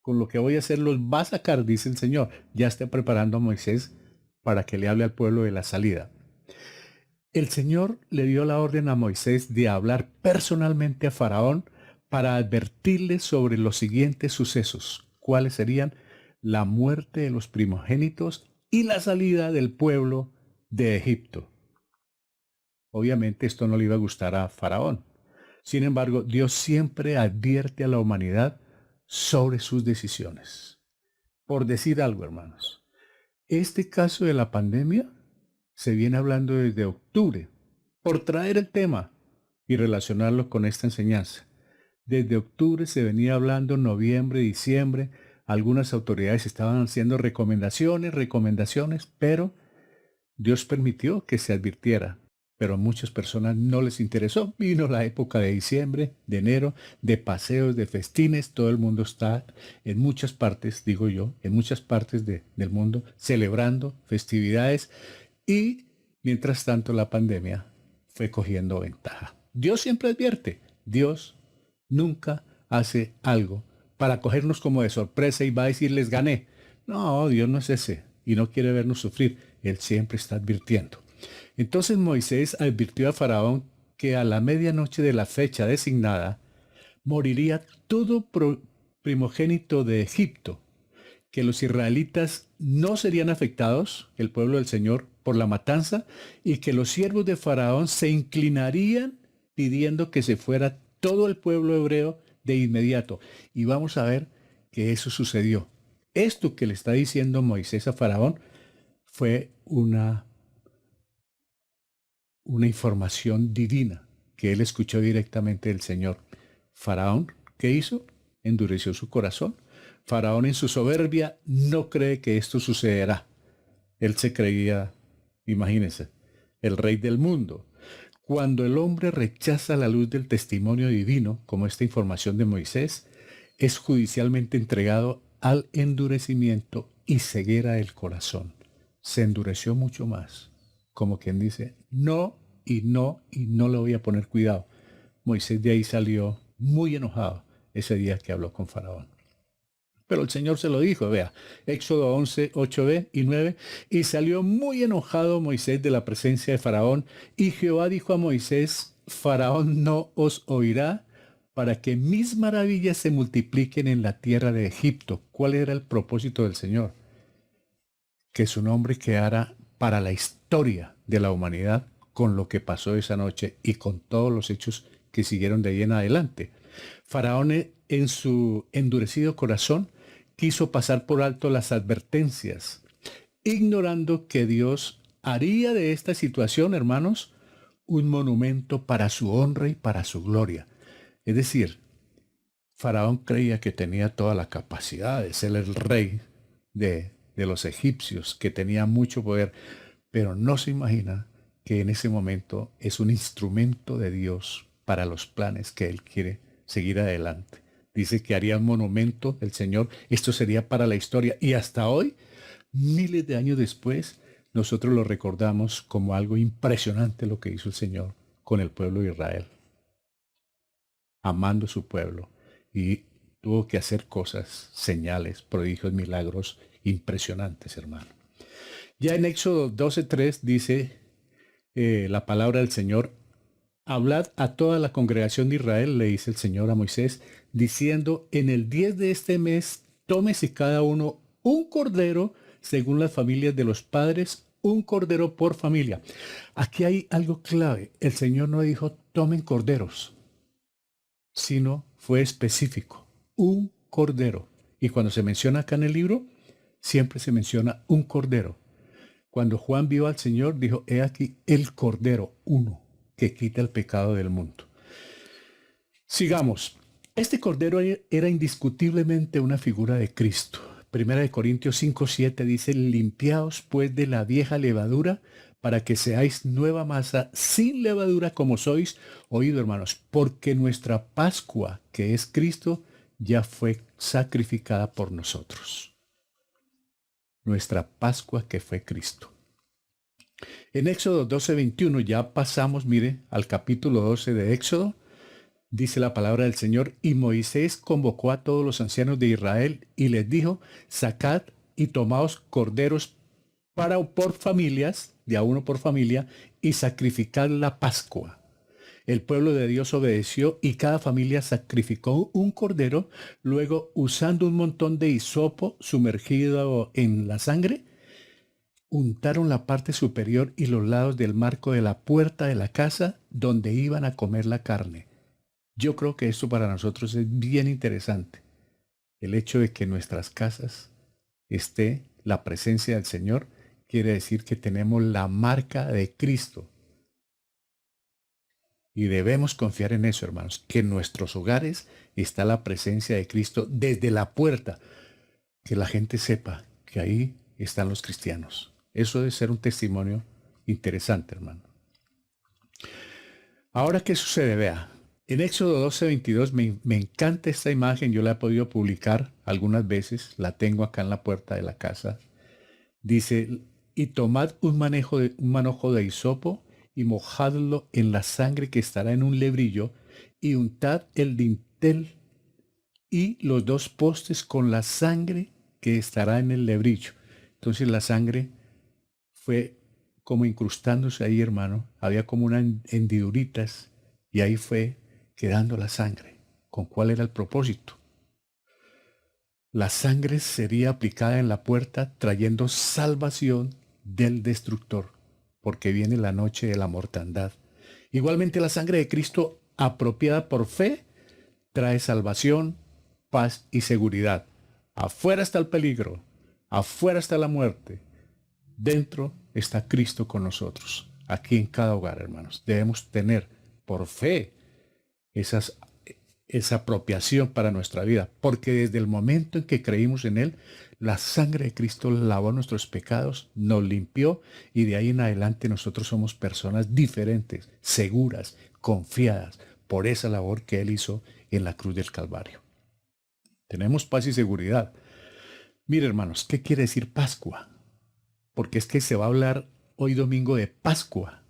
Con lo que voy a hacer los va a sacar, dice el Señor. Ya está preparando a Moisés para que le hable al pueblo de la salida. El Señor le dio la orden a Moisés de hablar personalmente a Faraón para advertirle sobre los siguientes sucesos, cuáles serían la muerte de los primogénitos y la salida del pueblo de Egipto. Obviamente esto no le iba a gustar a Faraón. Sin embargo, Dios siempre advierte a la humanidad sobre sus decisiones. Por decir algo, hermanos, este caso de la pandemia se viene hablando desde octubre, por traer el tema y relacionarlo con esta enseñanza. Desde octubre se venía hablando, noviembre, diciembre, algunas autoridades estaban haciendo recomendaciones, pero Dios permitió que se advirtiera. Pero a muchas personas no les interesó. Vino la época de diciembre, de enero, de paseos, de festines. Todo el mundo está en muchas partes, digo yo, en muchas partes del mundo celebrando festividades. Y mientras tanto la pandemia fue cogiendo ventaja. Dios siempre advierte. Dios nunca hace algo para cogernos como de sorpresa y va a decir les gané. No, Dios no es ese y no quiere vernos sufrir. Él siempre está advirtiendo. Entonces Moisés advirtió a Faraón que a la medianoche de la fecha designada moriría todo primogénito de Egipto, que los israelitas no serían afectados, el pueblo del Señor, por la matanza, y que los siervos de Faraón se inclinarían pidiendo que se fuera todo el pueblo hebreo de inmediato. Y vamos a ver que eso sucedió. Esto que le está diciendo Moisés a Faraón fue una información divina que él escuchó directamente del Señor. Faraón, ¿qué hizo? Endureció su corazón. Faraón en su soberbia no cree que esto sucederá. Él se creía, imagínense, el rey del mundo. Cuando el hombre rechaza la luz del testimonio divino, como esta información de Moisés, es judicialmente entregado al endurecimiento y ceguera del corazón. Se endureció mucho más. Como quien dice, no le voy a poner cuidado. Moisés de ahí salió muy enojado ese día que habló con Faraón. Pero el Señor se lo dijo, vea, Éxodo 11, 8b y 9, y salió muy enojado Moisés de la presencia de Faraón, y Jehová dijo a Moisés: Faraón no os oirá, para que mis maravillas se multipliquen en la tierra de Egipto. ¿Cuál era el propósito del Señor? Que su nombre quedara para la historia de la humanidad con lo que pasó esa noche y con todos los hechos que siguieron de ahí en adelante. Faraón, en su endurecido corazón, quiso pasar por alto las advertencias, ignorando que Dios haría de esta situación, hermanos, un monumento para su honra y para su gloria. Es decir, Faraón creía que tenía toda la capacidad de ser el rey de los egipcios, que tenía mucho poder, pero no se imagina que en ese momento es un instrumento de Dios para los planes que Él quiere seguir adelante. Dice que haría un monumento del Señor. Esto sería para la historia. Y hasta hoy, miles de años después, nosotros lo recordamos como algo impresionante lo que hizo el Señor con el pueblo de Israel, amando su pueblo. Y tuvo que hacer cosas, señales, prodigios, milagros impresionantes, hermano. Ya en Éxodo 12:3 dice la palabra del Señor: hablad a toda la congregación de Israel, le dice el Señor a Moisés, diciendo, en el 10 de este mes, tómese cada uno un cordero según las familias de los padres, un cordero por familia. Aquí hay algo clave. El Señor no dijo, tomen corderos, sino fue específico, un cordero. Y cuando se menciona acá en el libro, siempre se menciona un cordero. Cuando Juan vio al Señor, dijo, he aquí el cordero, uno, que quita el pecado del mundo. Sigamos. Este cordero era indiscutiblemente una figura de Cristo. Primera de Corintios 5:7 dice, limpiaos pues de la vieja levadura, para que seáis nueva masa sin levadura como sois. Oído, hermanos, porque nuestra Pascua, que es Cristo, ya fue sacrificada por nosotros. Nuestra Pascua, que fue Cristo. En Éxodo 12:21 ya pasamos, mire, al capítulo 12 de Éxodo. Dice la palabra del Señor, y Moisés convocó a todos los ancianos de Israel y les dijo, sacad y tomaos corderos por familias, de a uno por familia, y sacrificad la Pascua. El pueblo de Dios obedeció y cada familia sacrificó un cordero. Luego, usando un montón de hisopo sumergido en la sangre, untaron la parte superior y los lados del marco de la puerta de la casa donde iban a comer la carne. Yo creo que esto para nosotros es bien interesante. El hecho de que en nuestras casas esté la presencia del Señor quiere decir que tenemos la marca de Cristo. Y debemos confiar en eso, hermanos, que en nuestros hogares está la presencia de Cristo desde la puerta. Que la gente sepa que ahí están los cristianos. Eso debe ser un testimonio interesante, hermano. Ahora, ¿qué sucede? Vea. En Éxodo 12:22 me encanta esta imagen, yo la he podido publicar algunas veces, la tengo acá en la puerta de la casa. Dice, y tomad un manojo de hisopo y mojadlo en la sangre que estará en un lebrillo y untad el dintel y los dos postes con la sangre que estará en el lebrillo. Entonces la sangre fue como incrustándose ahí, hermano, había como unas hendiduritas y ahí fue quedando la sangre. ¿Con cuál era el propósito? La sangre sería aplicada en la puerta trayendo salvación del destructor, porque viene la noche de la mortandad. Igualmente la sangre de Cristo apropiada por fe trae salvación, paz y seguridad. Afuera está el peligro, afuera está la muerte, dentro está Cristo con nosotros. Aquí en cada hogar, hermanos, debemos tener por fe esa apropiación para nuestra vida, porque desde el momento en que creímos en Él, la sangre de Cristo lavó nuestros pecados, nos limpió y de ahí en adelante nosotros somos personas diferentes, seguras, confiadas por esa labor que Él hizo en la cruz del Calvario. Tenemos paz y seguridad. Mire, hermanos, ¿qué quiere decir Pascua? Porque es que se va a hablar hoy domingo de Pascua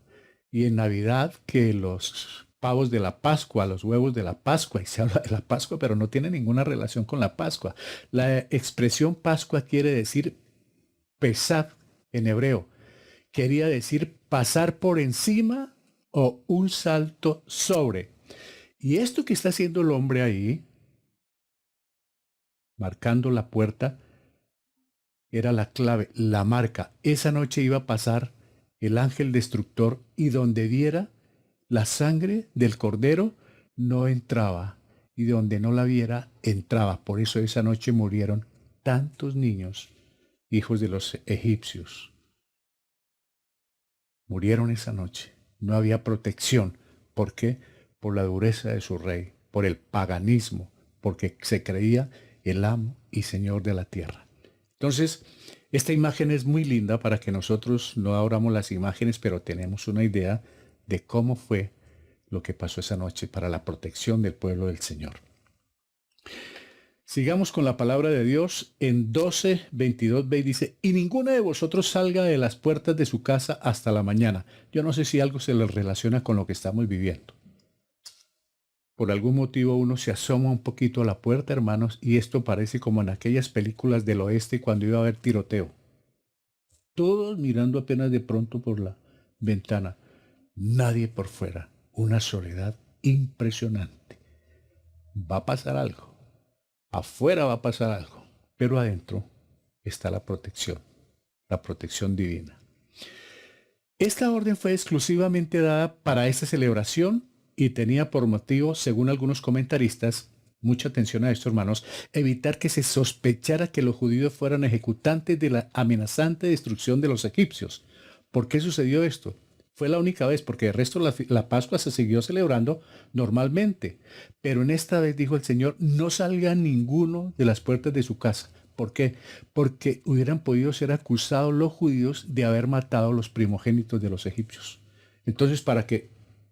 y en Navidad que los pavos de la Pascua, los huevos de la Pascua, y se habla de la Pascua, pero no tiene ninguna relación con la Pascua. La expresión Pascua quiere decir Pesach en hebreo. Quería decir pasar por encima o un salto sobre. Y esto que está haciendo el hombre ahí, marcando la puerta, era la clave, la marca. Esa noche iba a pasar el ángel destructor y donde viera la sangre del cordero no entraba y donde no la viera entraba. Por eso esa noche murieron tantos niños, hijos de los egipcios. Murieron esa noche. No había protección. ¿Por qué? Por la dureza de su rey, por el paganismo, porque se creía el amo y señor de la tierra. Entonces, esta imagen es muy linda para que nosotros no abramos las imágenes, pero tenemos una idea de cómo fue lo que pasó esa noche para la protección del pueblo del Señor. Sigamos con la palabra de Dios. En 12:22b dice, y ninguno de vosotros salga de las puertas de su casa hasta la mañana. Yo no sé si algo se le relaciona con lo que estamos viviendo. Por algún motivo uno se asoma un poquito a la puerta, hermanos, y esto parece como en aquellas películas del oeste cuando iba a haber tiroteo. Todos mirando apenas de pronto por la ventana. Nadie por fuera. Una soledad impresionante. Va a pasar algo. Afuera va a pasar algo, pero adentro está la protección divina. Esta orden fue exclusivamente dada para esta celebración y tenía por motivo, según algunos comentaristas, mucha atención a esto, hermanos, evitar que se sospechara que los judíos fueran ejecutantes de la amenazante destrucción de los egipcios. ¿Por qué sucedió esto? Fue la única vez, porque el resto la Pascua se siguió celebrando normalmente. Pero en esta vez dijo el Señor, no salga ninguno de las puertas de su casa. ¿Por qué? Porque hubieran podido ser acusados los judíos de haber matado a los primogénitos de los egipcios. Entonces, para que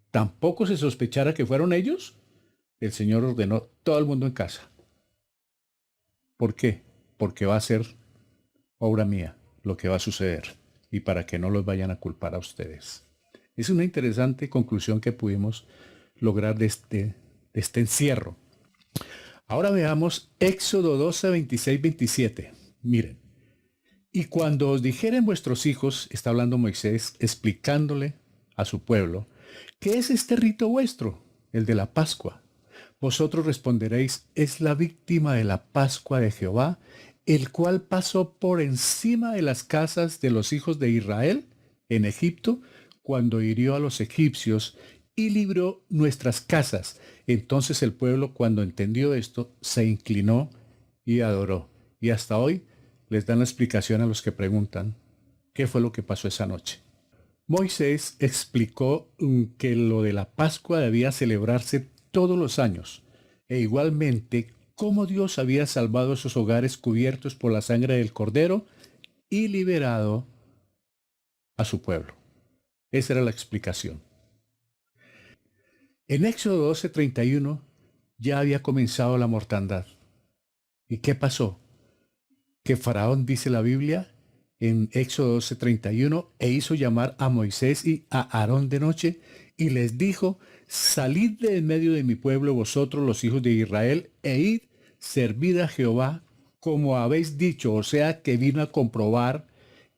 tampoco se sospechara que fueron ellos, el Señor ordenó todo el mundo en casa. ¿Por qué? Porque va a ser obra mía lo que va a suceder y para que no los vayan a culpar a ustedes. Es una interesante conclusión que pudimos lograr de este encierro. Ahora veamos Éxodo 12, 26, 27. Miren. Y cuando os dijeren vuestros hijos, está hablando Moisés, explicándole a su pueblo, ¿qué es este rito vuestro? El de la Pascua. Vosotros responderéis, es la víctima de la Pascua de Jehová, el cual pasó por encima de las casas de los hijos de Israel en Egipto, cuando hirió a los egipcios y libró nuestras casas. Entonces el pueblo, cuando entendió esto, se inclinó y adoró. Y hasta hoy les dan la explicación a los que preguntan, ¿qué fue lo que pasó esa noche? Moisés explicó que lo de la Pascua debía celebrarse todos los años, e igualmente cómo Dios había salvado esos hogares cubiertos por la sangre del Cordero y liberado a su pueblo. Esa era la explicación. En Éxodo 12:31 ya había comenzado la mortandad. ¿Y qué pasó? Que Faraón, dice la Biblia, en Éxodo 12:31, e hizo llamar a Moisés y a Aarón de noche, y les dijo, salid de en medio de mi pueblo vosotros los hijos de Israel, e id, servid a Jehová, como habéis dicho. O sea, que vino a comprobar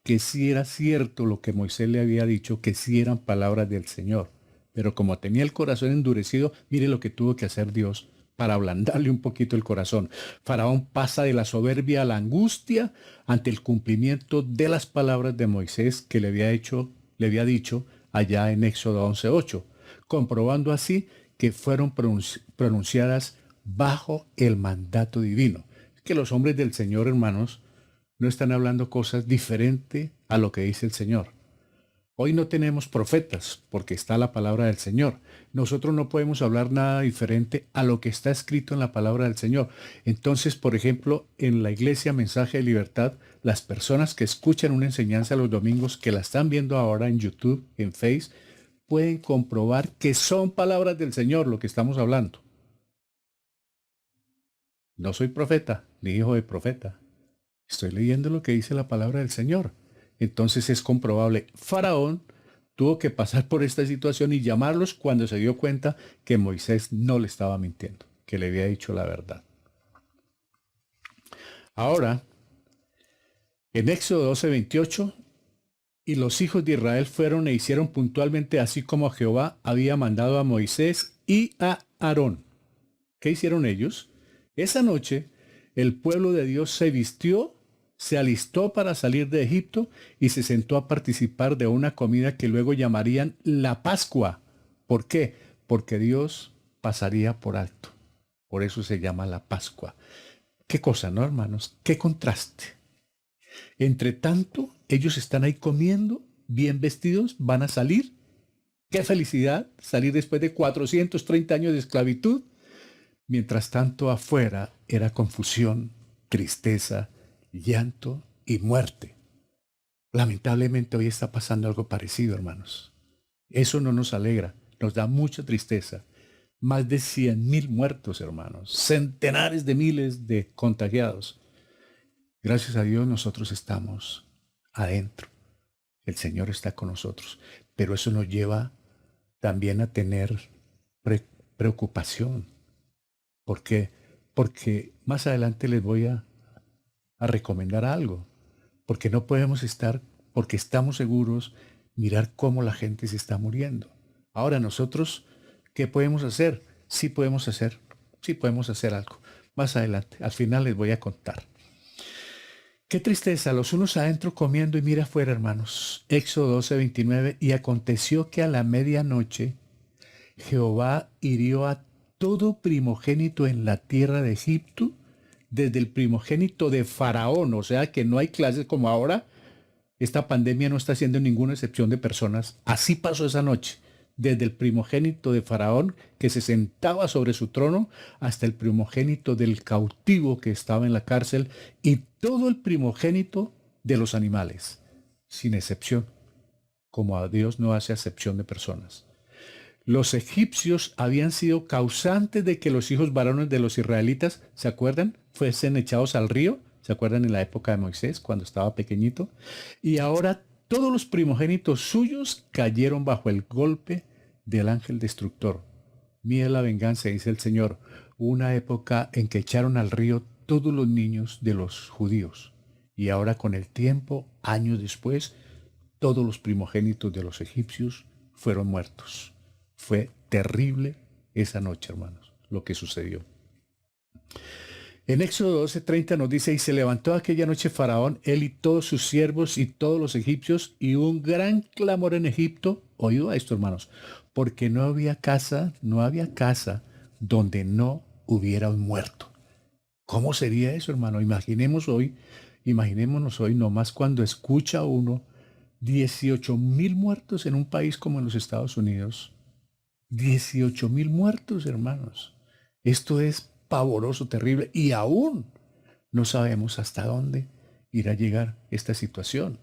que sí era cierto lo que Moisés le había dicho, que sí eran palabras del Señor. Pero como tenía el corazón endurecido, mire lo que tuvo que hacer Dios para ablandarle un poquito el corazón. Faraón pasa de la soberbia a la angustia ante el cumplimiento de las palabras de Moisés que le había dicho allá en Éxodo 11:8, comprobando así que fueron pronunciadas bajo el mandato divino. Que los hombres del Señor, hermanos, no están hablando cosas diferentes a lo que dice el Señor. Hoy no tenemos profetas porque está la palabra del Señor. Nosotros no podemos hablar nada diferente a lo que está escrito en la palabra del Señor. Entonces, por ejemplo, en la iglesia Mensaje de Libertad, las personas que escuchan una enseñanza los domingos, que la están viendo ahora en YouTube, en Face, pueden comprobar que son palabras del Señor lo que estamos hablando. No soy profeta, ni hijo de profeta. Estoy leyendo lo que dice la palabra del Señor. Entonces es comprobable. Faraón tuvo que pasar por esta situación y llamarlos cuando se dio cuenta que Moisés no le estaba mintiendo, que le había dicho la verdad. Ahora, en Éxodo 12:28, y los hijos de Israel fueron e hicieron puntualmente así como Jehová había mandado a Moisés y a Aarón. ¿Qué hicieron ellos? Esa noche el pueblo de Dios se vistió, se alistó para salir de Egipto y se sentó a participar de una comida que luego llamarían la Pascua. ¿Por qué? Porque Dios pasaría por alto. Por eso se llama la Pascua. Qué cosa, ¿no, hermanos? Qué contraste. Entre tanto, ellos están ahí comiendo bien vestidos, van a salir. ¡Qué felicidad! Salir después de 430 años de esclavitud. Mientras tanto, afuera era confusión, tristeza, llanto y muerte. Lamentablemente hoy está pasando algo parecido, hermanos. Eso no nos alegra, nos da mucha tristeza. Más de 100,000 muertos, hermanos. Centenares de miles de contagiados. Gracias a Dios nosotros estamos adentro. El Señor está con nosotros. Pero eso nos lleva también a tener preocupación. ¿Por qué? Porque más adelante les voy a recomendar algo. Porque no podemos estar, porque estamos seguros, mirar cómo la gente se está muriendo. Ahora nosotros, ¿qué podemos hacer? Sí podemos hacer algo. Más adelante, al final les voy a contar. Qué tristeza, los unos adentro comiendo y mira afuera, hermanos. Éxodo 12:29, y aconteció que a la medianoche Jehová hirió a todo primogénito en la tierra de Egipto, desde el primogénito de Faraón, o sea que no hay clases como ahora. Esta pandemia no está haciendo ninguna excepción de personas. Así pasó esa noche, desde el primogénito de Faraón, que se sentaba sobre su trono, hasta el primogénito del cautivo que estaba en la cárcel, y todo el primogénito de los animales, sin excepción, como a Dios no hace acepción de personas. Los egipcios habían sido causantes de que los hijos varones de los israelitas, ¿se acuerdan?, fuesen echados al río. ¿Se acuerdan en la época de Moisés, cuando estaba pequeñito? Y ahora todos los primogénitos suyos cayeron bajo el golpe del ángel destructor. Mira la venganza, dice el Señor. Una época en que echaron al río todos los niños de los judíos. Y ahora con el tiempo, años después, todos los primogénitos de los egipcios fueron muertos. Fue terrible esa noche, hermanos, lo que sucedió. En Éxodo 12:30 nos dice, y se levantó aquella noche Faraón, él y todos sus siervos y todos los egipcios, y hubo un gran clamor en Egipto. Oído a esto, hermanos, porque no había casa donde no hubiera un muerto. ¿Cómo sería eso, hermano? Imaginémonos hoy, nomás cuando escucha uno 18,000 muertos en un país como en los Estados Unidos. 18,000 muertos, hermanos. Esto es pavoroso, terrible, y aún no sabemos hasta dónde irá a llegar esta situación.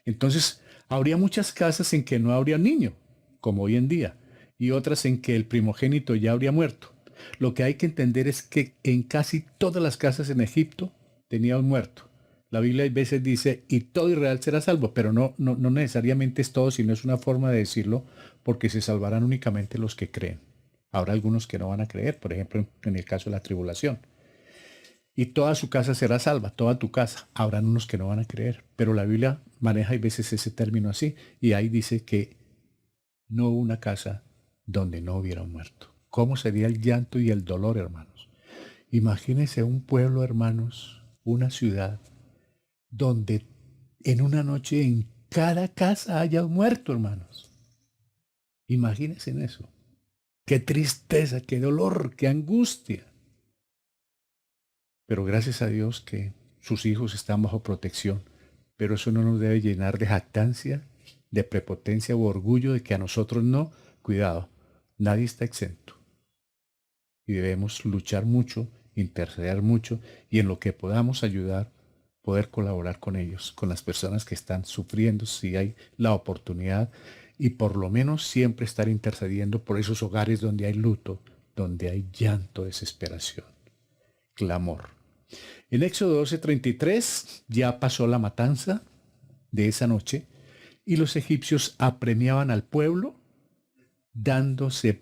Entonces, habría muchas casas en que no habría niño, como hoy en día, y otras en que el primogénito ya habría muerto. Lo que hay que entender es que en casi todas las casas en Egipto tenía un muerto. La Biblia a veces dice, y todo Israel será salvo, pero no necesariamente es todo, sino es una forma de decirlo, porque se salvarán únicamente los que creen. Habrá algunos que no van a creer, por ejemplo, en el caso de la tribulación. Y toda su casa será salva, toda tu casa. Habrán unos que no van a creer, pero la Biblia maneja a veces ese término así, y ahí dice que no hubo una casa donde no hubiera un muerto. ¿Cómo sería el llanto y el dolor, hermanos? Imagínense un pueblo, hermanos, una ciudad, donde en una noche en cada casa haya un muerto, hermanos. Imagínense en eso. Qué tristeza, qué dolor, qué angustia. Pero gracias a Dios que sus hijos están bajo protección. Pero eso no nos debe llenar de jactancia, de prepotencia u orgullo de que a nosotros no. Cuidado, nadie está exento. Y debemos luchar mucho, interceder mucho y en lo que podamos ayudar, poder colaborar con ellos, con las personas que están sufriendo, si hay la oportunidad, y por lo menos siempre estar intercediendo por esos hogares donde hay luto, donde hay llanto, desesperación, clamor. En Éxodo 12:33 ya pasó la matanza de esa noche y los egipcios apremiaban al pueblo dándose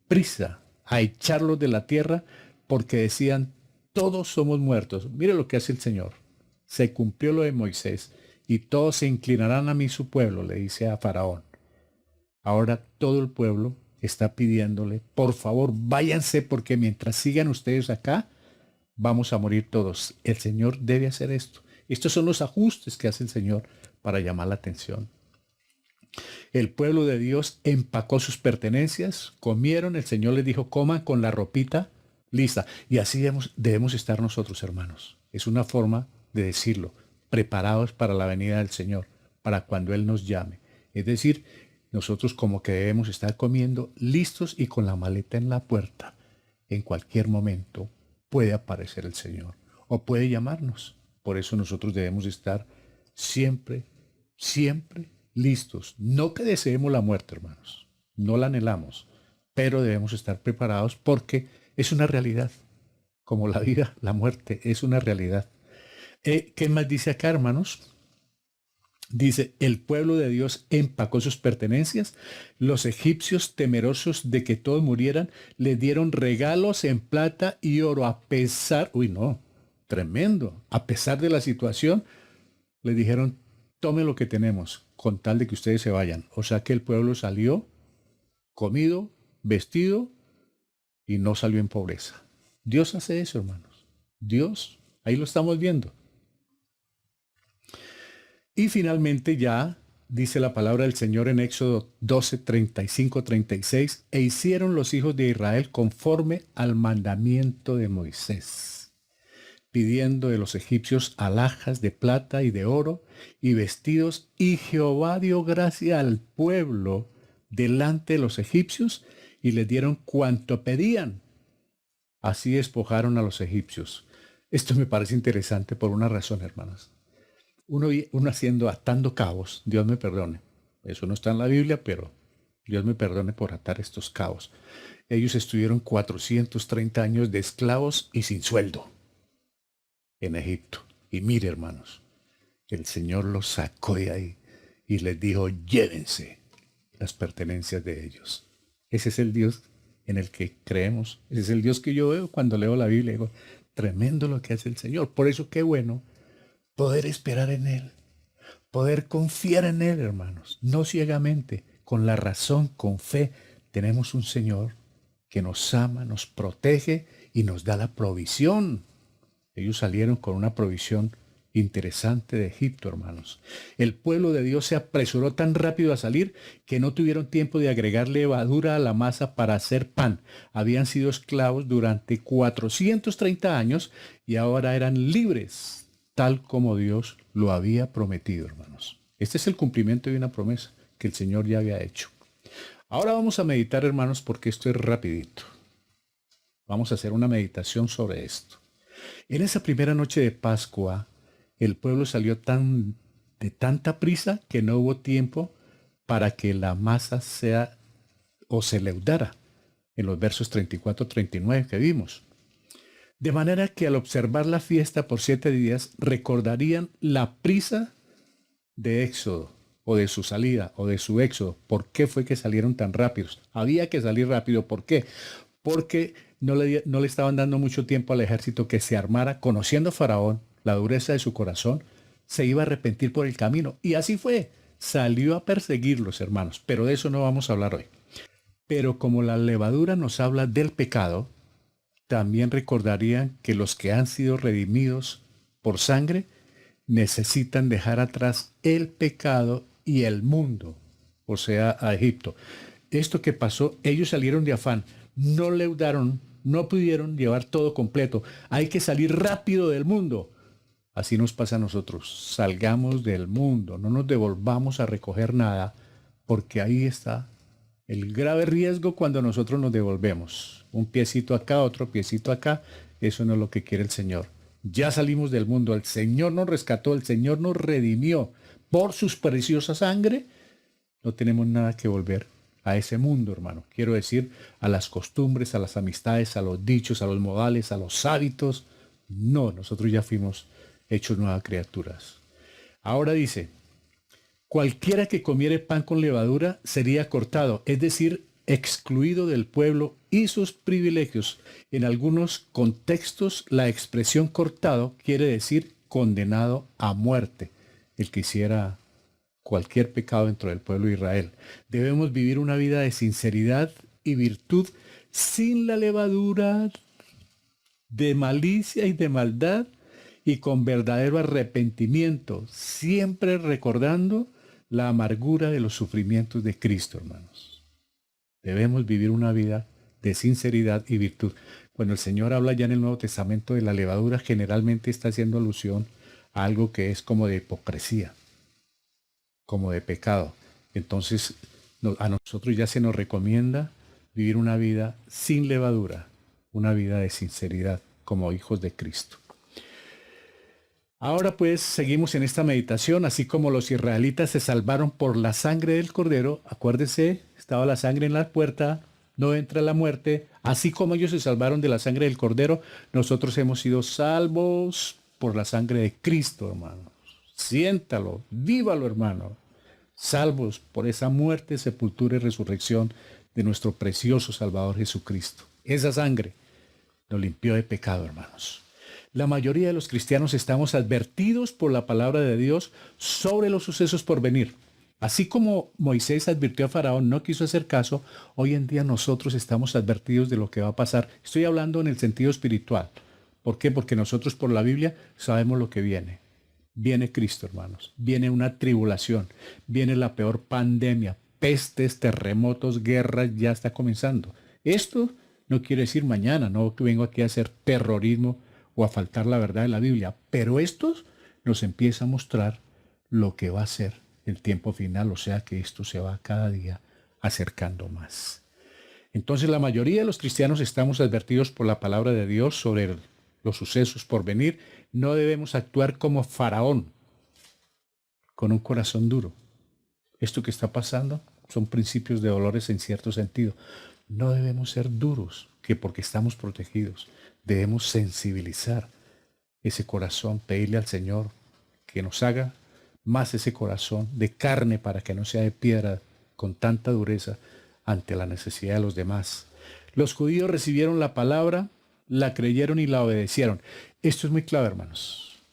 prisa a echarlos de la tierra porque decían, todos somos muertos. Mire lo que hace el Señor. Se cumplió lo de Moisés y todos se inclinarán a mí su pueblo, le dice a Faraón. Ahora todo el pueblo está pidiéndole, por favor, váyanse porque mientras sigan ustedes acá, vamos a morir todos. El Señor debe hacer esto. Estos son los ajustes que hace el Señor para llamar la atención. El pueblo de Dios empacó sus pertenencias, comieron, el Señor les dijo, coman con la ropita lista. Y así debemos estar nosotros, hermanos. Es una forma de decirlo, preparados para la venida del Señor, para cuando Él nos llame. Es decir, nosotros como que debemos estar comiendo listos y con la maleta en la puerta. En cualquier momento puede aparecer el Señor o puede llamarnos. Por eso nosotros debemos estar siempre, siempre listos. No que deseemos la muerte, hermanos. No la anhelamos, pero debemos estar preparados porque es una realidad. Como la vida, la muerte es una realidad. ¿Qué más dice acá, hermanos? Dice, el pueblo de Dios empacó sus pertenencias. Los egipcios, temerosos de que todos murieran, le dieron regalos en plata y oro a pesar, tremendo, a pesar de la situación, le dijeron, tome lo que tenemos, con tal de que ustedes se vayan. O sea que el pueblo salió comido, vestido y no salió en pobreza. Dios hace eso, hermanos. Dios, ahí lo estamos viendo. Y finalmente ya dice la palabra del Señor en Éxodo 12, 35, 36, e hicieron los hijos de Israel conforme al mandamiento de Moisés, pidiendo de los egipcios alhajas de plata y de oro y vestidos, y Jehová dio gracia al pueblo delante de los egipcios y les dieron cuanto pedían. Así despojaron a los egipcios. Esto me parece interesante por una razón, hermanas. Uno atando cabos, Dios me perdone. Eso no está en la Biblia, pero Dios me perdone por atar estos cabos. Ellos estuvieron 430 años de esclavos y sin sueldo en Egipto. Y mire, hermanos, el Señor los sacó de ahí y les dijo, llévense las pertenencias de ellos. Ese es el Dios en el que creemos. Ese es el Dios que yo veo cuando leo la Biblia. Digo, tremendo lo que hace el Señor. Por eso qué bueno poder esperar en Él, poder confiar en Él, hermanos, no ciegamente, con la razón, con fe. Tenemos un Señor que nos ama, nos protege y nos da la provisión. Ellos salieron con una provisión interesante de Egipto, hermanos. El pueblo de Dios se apresuró tan rápido a salir que no tuvieron tiempo de agregar levadura a la masa para hacer pan. Habían sido esclavos durante 430 años y ahora eran libres, tal como Dios lo había prometido, hermanos. Este es el cumplimiento de una promesa que el Señor ya había hecho. Ahora vamos a meditar, hermanos, porque esto es rapidito. Vamos a hacer una meditación sobre esto. En esa primera noche de Pascua, el pueblo salió de tanta prisa que no hubo tiempo para que la masa se leudara, en los versos 34, 39 que vimos. De manera que al observar la fiesta por 7 días, recordarían la prisa de Éxodo, o de su salida, o de su éxodo. ¿Por qué fue que salieron tan rápidos? Había que salir rápido. ¿Por qué? Porque no le estaban dando mucho tiempo al ejército que se armara. Conociendo a Faraón, la dureza de su corazón, se iba a arrepentir por el camino. Y así fue. Salió a perseguirlos, hermanos. Pero de eso no vamos a hablar hoy. Pero como la levadura nos habla del pecado, también recordarían que los que han sido redimidos por sangre necesitan dejar atrás el pecado y el mundo, o sea, a Egipto. Esto que pasó, ellos salieron de afán, no leudaron, no pudieron llevar todo completo. Hay que salir rápido del mundo. Así nos pasa a nosotros. Salgamos del mundo, no nos devolvamos a recoger nada, porque ahí está el grave riesgo cuando nosotros nos devolvemos. Un piecito acá, otro piecito acá. Eso no es lo que quiere el Señor. Ya salimos del mundo. El Señor nos rescató. El Señor nos redimió. Por su preciosa sangre, no tenemos nada que volver a ese mundo, hermano. Quiero decir, a las costumbres, a las amistades, a los dichos, a los modales, a los hábitos. No, nosotros ya fuimos hechos nuevas criaturas. Ahora dice, cualquiera que comiere pan con levadura sería cortado, es decir, excluido del pueblo y sus privilegios. En algunos contextos, la expresión cortado quiere decir condenado a muerte. El que hiciera cualquier pecado dentro del pueblo de Israel. Debemos vivir una vida de sinceridad y virtud sin la levadura de malicia y de maldad y con verdadero arrepentimiento, siempre recordando la amargura de los sufrimientos de Cristo, hermanos. Debemos vivir una vida de sinceridad y virtud. Cuando el Señor habla ya en el Nuevo Testamento de la levadura, generalmente está haciendo alusión a algo que es como de hipocresía. como de pecado. Entonces a nosotros ya se nos recomienda vivir una vida sin levadura, una vida de sinceridad como hijos de Cristo. Ahora pues seguimos en esta meditación, así como los israelitas se salvaron por la sangre del cordero. Acuérdense, estaba la sangre en la puerta, no entra la muerte. Así como ellos se salvaron de la sangre del cordero, nosotros hemos sido salvos por la sangre de Cristo, hermano. Siéntalo, vívalo, hermano. Salvos por esa muerte, sepultura y resurrección de nuestro precioso Salvador Jesucristo. Esa sangre nos limpió de pecado, hermanos. La mayoría de los cristianos estamos advertidos por la palabra de Dios sobre los sucesos por venir. Así como Moisés advirtió a Faraón, no quiso hacer caso, hoy en día nosotros estamos advertidos de lo que va a pasar. Estoy hablando en el sentido espiritual. ¿Por qué? Porque nosotros por la Biblia sabemos lo que viene. Viene Cristo, hermanos. Viene una tribulación. Viene la peor pandemia. Pestes, terremotos, guerras, ya está comenzando. Esto no quiere decir mañana, no que vengo aquí a hacer terrorismo o a faltar la verdad de la Biblia, pero esto nos empieza a mostrar lo que va a ser el tiempo final, o sea que esto se va cada día acercando más. Entonces la mayoría de los cristianos estamos advertidos por la palabra de Dios sobre los sucesos por venir. No debemos actuar como Faraón, con un corazón duro. Esto que está pasando son principios de dolores en cierto sentido. No debemos ser duros, que porque estamos protegidos. Debemos sensibilizar ese corazón, pedirle al Señor que nos haga más ese corazón de carne para que no sea de piedra con tanta dureza ante la necesidad de los demás. Los judíos recibieron la palabra, la creyeron y la obedecieron. Esto es muy clave, hermanos.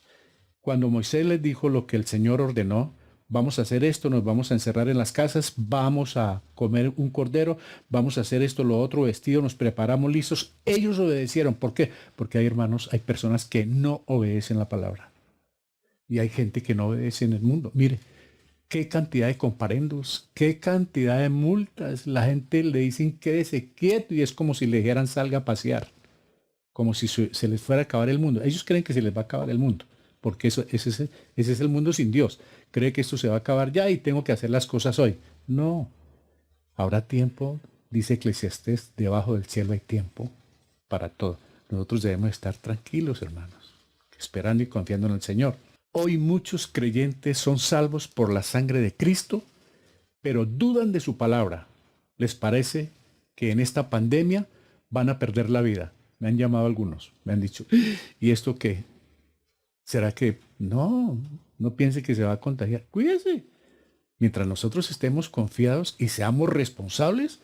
Cuando Moisés les dijo lo que el Señor ordenó, vamos a hacer esto, nos vamos a encerrar en las casas, vamos a comer un cordero, vamos a hacer esto, lo otro, vestido, nos preparamos listos. Ellos obedecieron. ¿Por qué? Porque hay hermanos, hay personas que no obedecen la palabra. Y hay gente que no obedece en el mundo. Mire, qué cantidad de comparendos, qué cantidad de multas. La gente le dicen quédese quieto y es como si le dijeran salga a pasear. Como si se les fuera a acabar el mundo. Ellos creen que se les va a acabar el mundo. Porque ese es el mundo sin Dios. Cree que esto se va a acabar ya y tengo que hacer las cosas hoy. No. Habrá tiempo, dice Eclesiastés, debajo del cielo hay tiempo para todo. Nosotros debemos estar tranquilos, hermanos, esperando y confiando en el Señor. Hoy muchos creyentes son salvos por la sangre de Cristo, pero dudan de su palabra. Les parece que en esta pandemia van a perder la vida. Me han llamado algunos, me han dicho, ¿y esto qué? ¿Será que no piense que se va a contagiar? Cuídese. Mientras nosotros estemos confiados y seamos responsables,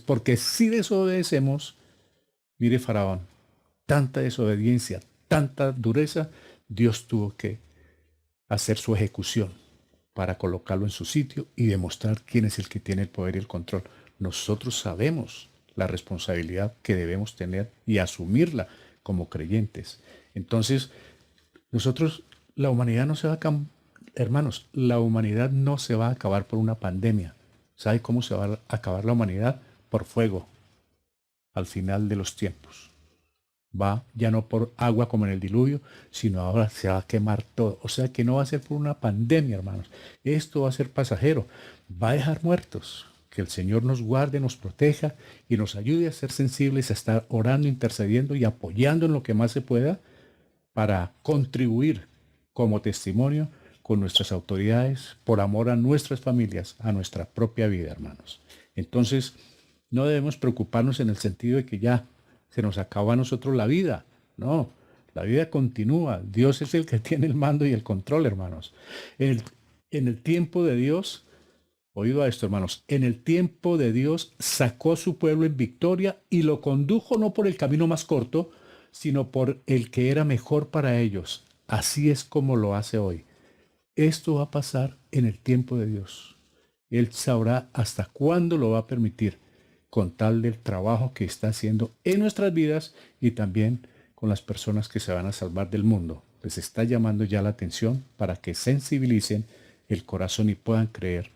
porque si desobedecemos, mire Faraón, tanta desobediencia, tanta dureza, Dios tuvo que hacer su ejecución para colocarlo en su sitio y demostrar quién es el que tiene el poder y el control. Nosotros sabemos la responsabilidad que debemos tener y asumirla como creyentes. Entonces, la humanidad no se va a acabar, hermanos, la humanidad no se va a acabar por una pandemia. ¿Sabe cómo se va a acabar la humanidad? Por fuego, al final de los tiempos. Va ya no por agua como en el diluvio, sino ahora se va a quemar todo. O sea que no va a ser por una pandemia, hermanos. Esto va a ser pasajero. Va a dejar muertos. Que el Señor nos guarde, nos proteja y nos ayude a ser sensibles, a estar orando, intercediendo y apoyando en lo que más se pueda para contribuir como testimonio con nuestras autoridades por amor a nuestras familias, a nuestra propia vida, hermanos. Entonces, no debemos preocuparnos en el sentido de que ya se nos acaba a nosotros la vida. No, la vida continúa. Dios es el que tiene el mando y el control, hermanos. En el tiempo de Dios, oído a esto, hermanos, en el tiempo de Dios sacó a su pueblo en victoria y lo condujo no por el camino más corto, sino por el que era mejor para ellos. Así es como lo hace hoy. Esto va a pasar en el tiempo de Dios. Él sabrá hasta cuándo lo va a permitir, con tal del trabajo que está haciendo en nuestras vidas y también con las personas que se van a salvar del mundo. Les está llamando ya la atención para que sensibilicen el corazón y puedan creer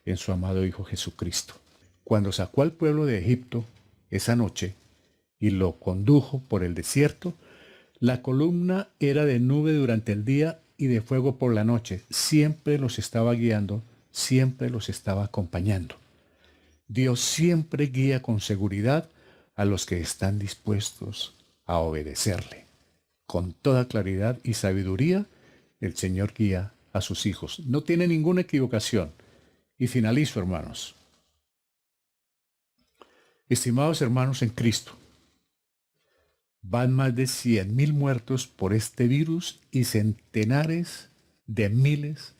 en su amado Hijo Jesucristo. Cuando sacó al pueblo de Egipto esa noche y lo condujo por el desierto, la columna era de nube durante el día y de fuego por la noche. Siempre los estaba guiando, siempre los estaba acompañando. Dios siempre guía con seguridad a los que están dispuestos a obedecerle. Con toda claridad y sabiduría, el Señor guía a sus hijos. No tiene ninguna equivocación. Y finalizo, hermanos. Estimados hermanos en Cristo, van más de 100,000 muertos por este virus y centenares de miles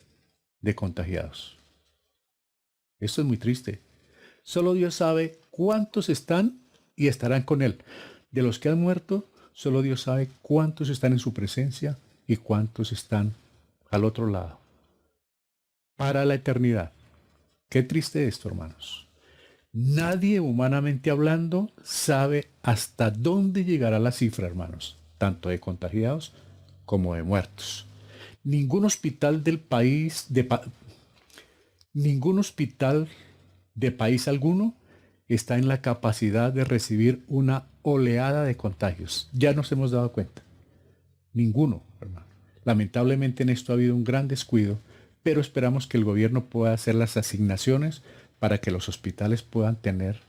de contagiados. Esto es muy triste. Solo Dios sabe cuántos están y estarán con Él. De los que han muerto, solo Dios sabe cuántos están en su presencia y cuántos están al otro lado. Para la eternidad. Qué triste esto, hermanos. Nadie, humanamente hablando, sabe hasta dónde llegará la cifra, hermanos, tanto de contagiados como de muertos. Ningún hospital del país, ningún hospital de país alguno está en la capacidad de recibir una oleada de contagios. Ya nos hemos dado cuenta. Ninguno, hermano. Lamentablemente en esto ha habido un gran descuido, pero esperamos que el gobierno pueda hacer las asignaciones para que los hospitales puedan tener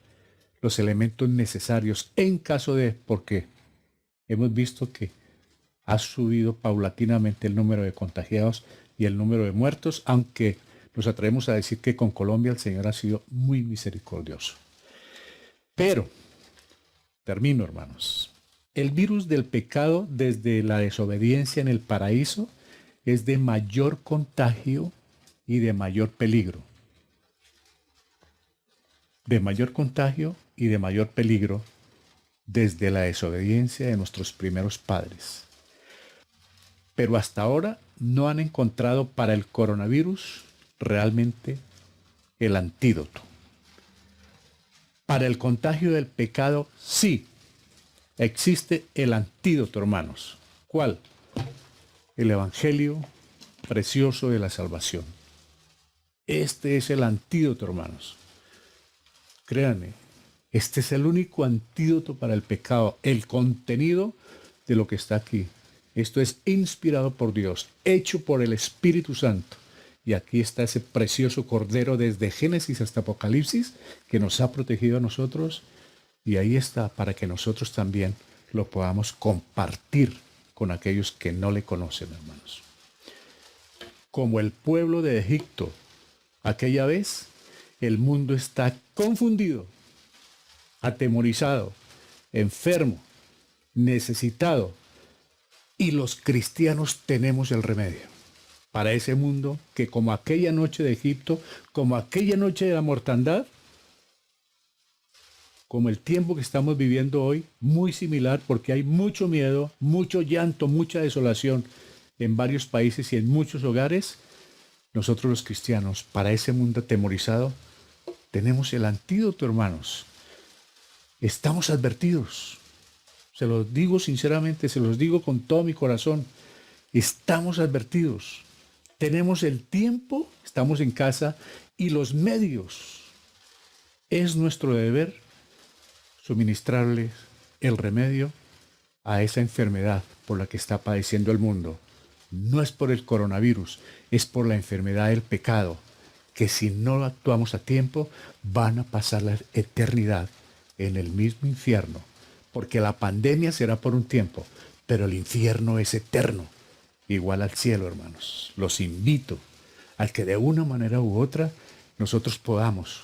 los elementos necesarios en caso de, porque hemos visto que ha subido paulatinamente el número de contagiados y el número de muertos, aunque nos atrevemos a decir que con Colombia el Señor ha sido muy misericordioso. Pero, termino, hermanos, el virus del pecado desde la desobediencia en el paraíso es de mayor contagio y de mayor peligro. De mayor contagio y de mayor peligro desde la desobediencia de nuestros primeros padres. Pero hasta ahora no han encontrado para el coronavirus realmente el antídoto. Para el contagio del pecado sí existe el antídoto, hermanos. ¿Cuál? El Evangelio precioso de la salvación. Este es el antídoto, hermanos. Créanme, este es el único antídoto para el pecado, el contenido de lo que está aquí. Esto es inspirado por Dios, hecho por el Espíritu Santo. Y aquí está ese precioso Cordero desde Génesis hasta Apocalipsis que nos ha protegido a nosotros. Y ahí está para que nosotros también lo podamos compartir con aquellos que no le conocen, hermanos. Como el pueblo de Egipto, aquella vez, el mundo está confundido, atemorizado, enfermo, necesitado. Y los cristianos tenemos el remedio para ese mundo que, como aquella noche de Egipto, como aquella noche de la mortandad, como el tiempo que estamos viviendo hoy, muy similar porque hay mucho miedo, mucho llanto, mucha desolación en varios países y en muchos hogares. Nosotros los cristianos, para ese mundo atemorizado, tenemos el antídoto, hermanos. Estamos advertidos. Se los digo sinceramente, se los digo con todo mi corazón. Estamos advertidos. Tenemos el tiempo, estamos en casa y los medios. Es nuestro deber suministrarles el remedio a esa enfermedad por la que está padeciendo el mundo. No es por el coronavirus, es por la enfermedad del pecado, que si no actuamos a tiempo van a pasar la eternidad en el mismo infierno, porque la pandemia será por un tiempo, pero el infierno es eterno, igual al cielo, hermanos. Los invito a que de una manera u otra nosotros podamos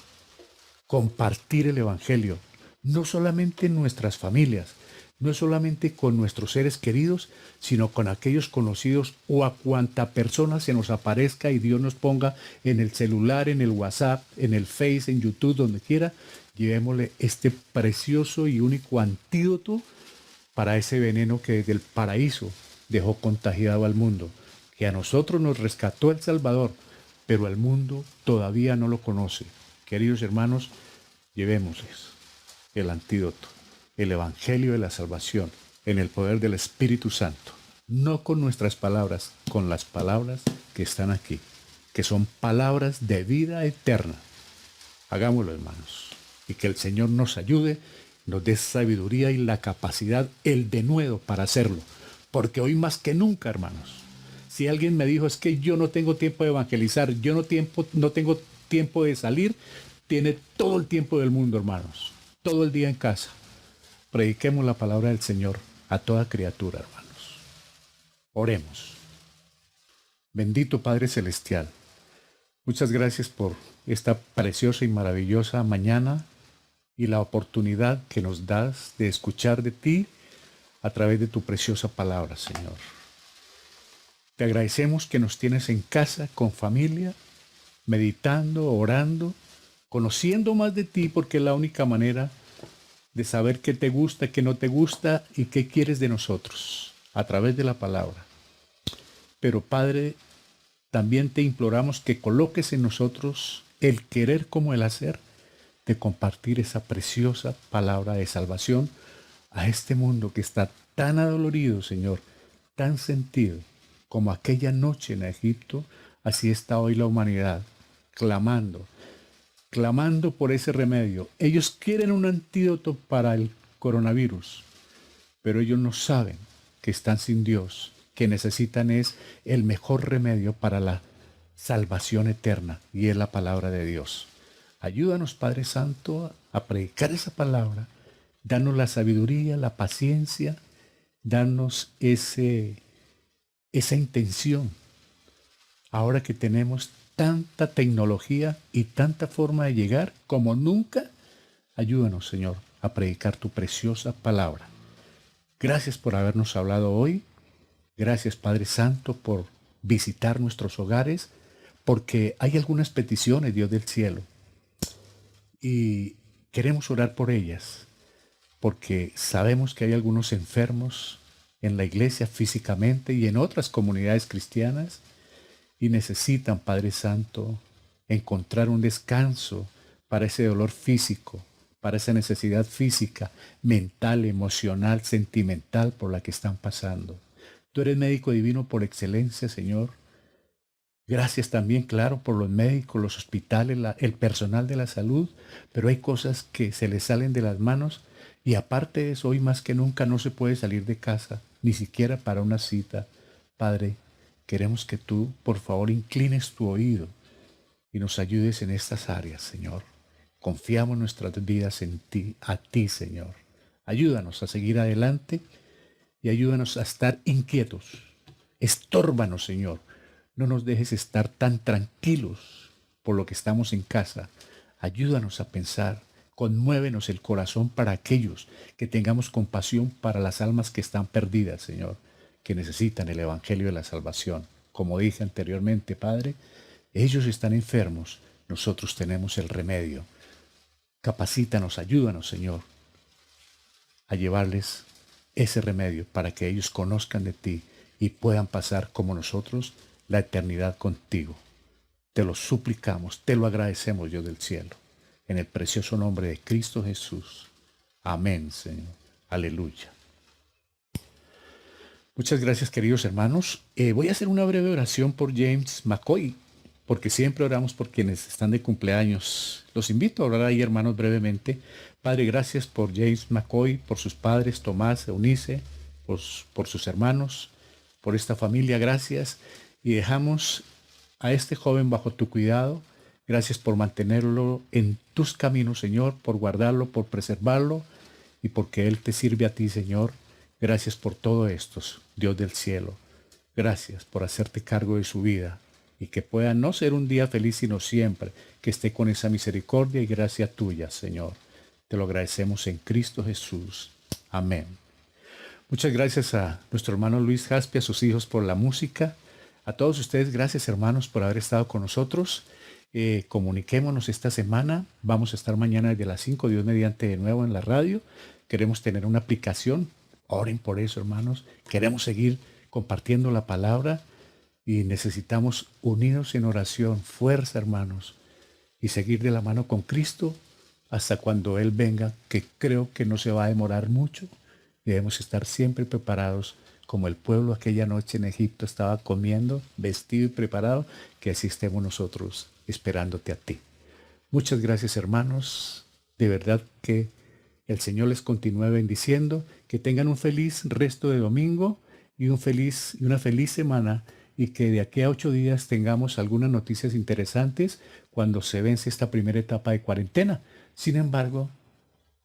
compartir el Evangelio, no solamente en nuestras familias, no solamente con nuestros seres queridos, sino con aquellos conocidos o a cuanta persona se nos aparezca y Dios nos ponga en el celular, en el WhatsApp, en el Face, en YouTube, donde quiera. Llevémosle este precioso y único antídoto para ese veneno que desde el paraíso dejó contagiado al mundo, que a nosotros nos rescató el Salvador, pero el mundo todavía no lo conoce. Queridos hermanos, llevémosles el antídoto, el Evangelio de la salvación, en el poder del Espíritu Santo, no con nuestras palabras, con las palabras que están aquí, que son palabras de vida eterna. Hagámoslo, hermanos, y que el Señor nos ayude, nos dé sabiduría y la capacidad, el denuedo para hacerlo, porque hoy más que nunca, hermanos, Si alguien me dijo, es que yo no tengo tiempo de evangelizar, yo no tengo tiempo de salir, tiene todo el tiempo del mundo, hermanos. Todo el día en casa. Prediquemos la palabra del Señor a toda criatura, hermanos. Oremos. Bendito Padre Celestial, muchas gracias por esta preciosa y maravillosa mañana y la oportunidad que nos das de escuchar de ti a través de tu preciosa palabra, Señor. Te agradecemos que nos tienes en casa, con familia, meditando, orando, conociendo más de ti, porque es la única manera de saber qué te gusta, qué no te gusta y qué quieres de nosotros, a través de la palabra. Pero Padre, también te imploramos que coloques en nosotros el querer como el hacer de compartir esa preciosa palabra de salvación a este mundo que está tan adolorido, Señor, tan sentido, como aquella noche en Egipto. Así está hoy la humanidad, clamando por ese remedio. Ellos quieren un antídoto para el coronavirus, pero ellos no saben que están sin Dios, que necesitan es el mejor remedio para la salvación eterna, y es la palabra de Dios. Ayúdanos, Padre Santo, a predicar esa palabra. Danos la sabiduría, la paciencia, danos esa intención. Ahora que tenemos tanta tecnología y tanta forma de llegar como nunca, ayúdanos, Señor, a predicar tu preciosa palabra. Gracias por habernos hablado hoy. Gracias, Padre Santo, por visitar nuestros hogares, porque hay algunas peticiones, Dios del cielo, y queremos orar por ellas, porque sabemos que hay algunos enfermos en la iglesia físicamente y en otras comunidades cristianas, y necesitan, Padre Santo, encontrar un descanso para ese dolor físico, para esa necesidad física, mental, emocional, sentimental por la que están pasando. Tú eres médico divino por excelencia, Señor. Gracias también, claro, por los médicos, los hospitales, el personal de la salud, pero hay cosas que se les salen de las manos, y aparte de eso, hoy más que nunca no se puede salir de casa, ni siquiera para una cita. Padre, queremos que tú, por favor, inclines tu oído y nos ayudes en estas áreas, Señor. Confiamos nuestras vidas en ti, a ti, Señor. Ayúdanos a seguir adelante y ayúdanos a estar inquietos. Estórbanos, Señor. No nos dejes estar tan tranquilos por lo que estamos en casa. Ayúdanos a pensar. Conmuévenos el corazón para aquellos que tengamos compasión para las almas que están perdidas, Señor, que necesitan el evangelio de la salvación. Como dije anteriormente, Padre, ellos están enfermos, nosotros tenemos el remedio. Capacítanos, ayúdanos, Señor, a llevarles ese remedio para que ellos conozcan de ti y puedan pasar como nosotros la eternidad contigo. Te lo suplicamos, te lo agradecemos, Dios del cielo, en el precioso nombre de Cristo Jesús. Amén, Señor. Aleluya. Muchas gracias, queridos hermanos. Voy a hacer una breve oración por James McCoy, porque siempre oramos por quienes están de cumpleaños. Los invito a orar ahí, hermanos, brevemente. Padre, gracias por James McCoy, por sus padres, Tomás, Eunice, por sus hermanos, por esta familia. Gracias. Y dejamos a este joven bajo tu cuidado. Gracias por mantenerlo en tus caminos, Señor, por guardarlo, por preservarlo y porque Él te sirve a ti, Señor. Gracias por todo esto, Dios del cielo. Gracias por hacerte cargo de su vida y que pueda no ser un día feliz, sino siempre que esté con esa misericordia y gracia tuya, Señor. Te lo agradecemos en Cristo Jesús. Amén. Muchas gracias a nuestro hermano Luis Jaspe, a sus hijos por la música. A todos ustedes, gracias, hermanos, por haber estado con nosotros. Comuniquémonos esta semana. Vamos a estar mañana desde las 5, Dios mediante, de nuevo en la radio. Queremos tener una aplicación. Oren por eso, hermanos. Queremos seguir compartiendo la palabra y necesitamos unirnos en oración, fuerza, hermanos, y seguir de la mano con Cristo hasta cuando Él venga, que creo que no se va a demorar mucho. Debemos estar siempre preparados, como el pueblo aquella noche en Egipto estaba comiendo, vestido y preparado, que así estemos nosotros esperándote a ti. Muchas gracias, hermanos. De verdad que el Señor les continúe bendiciendo, que tengan un feliz resto de domingo y una feliz semana y que de aquí a 8 días tengamos algunas noticias interesantes cuando se vence esta primera etapa de cuarentena. Sin embargo,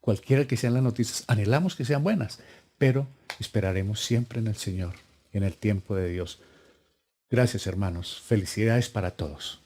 cualquiera que sean las noticias, anhelamos que sean buenas, pero esperaremos siempre en el Señor, en el tiempo de Dios. Gracias, hermanos. Felicidades para todos.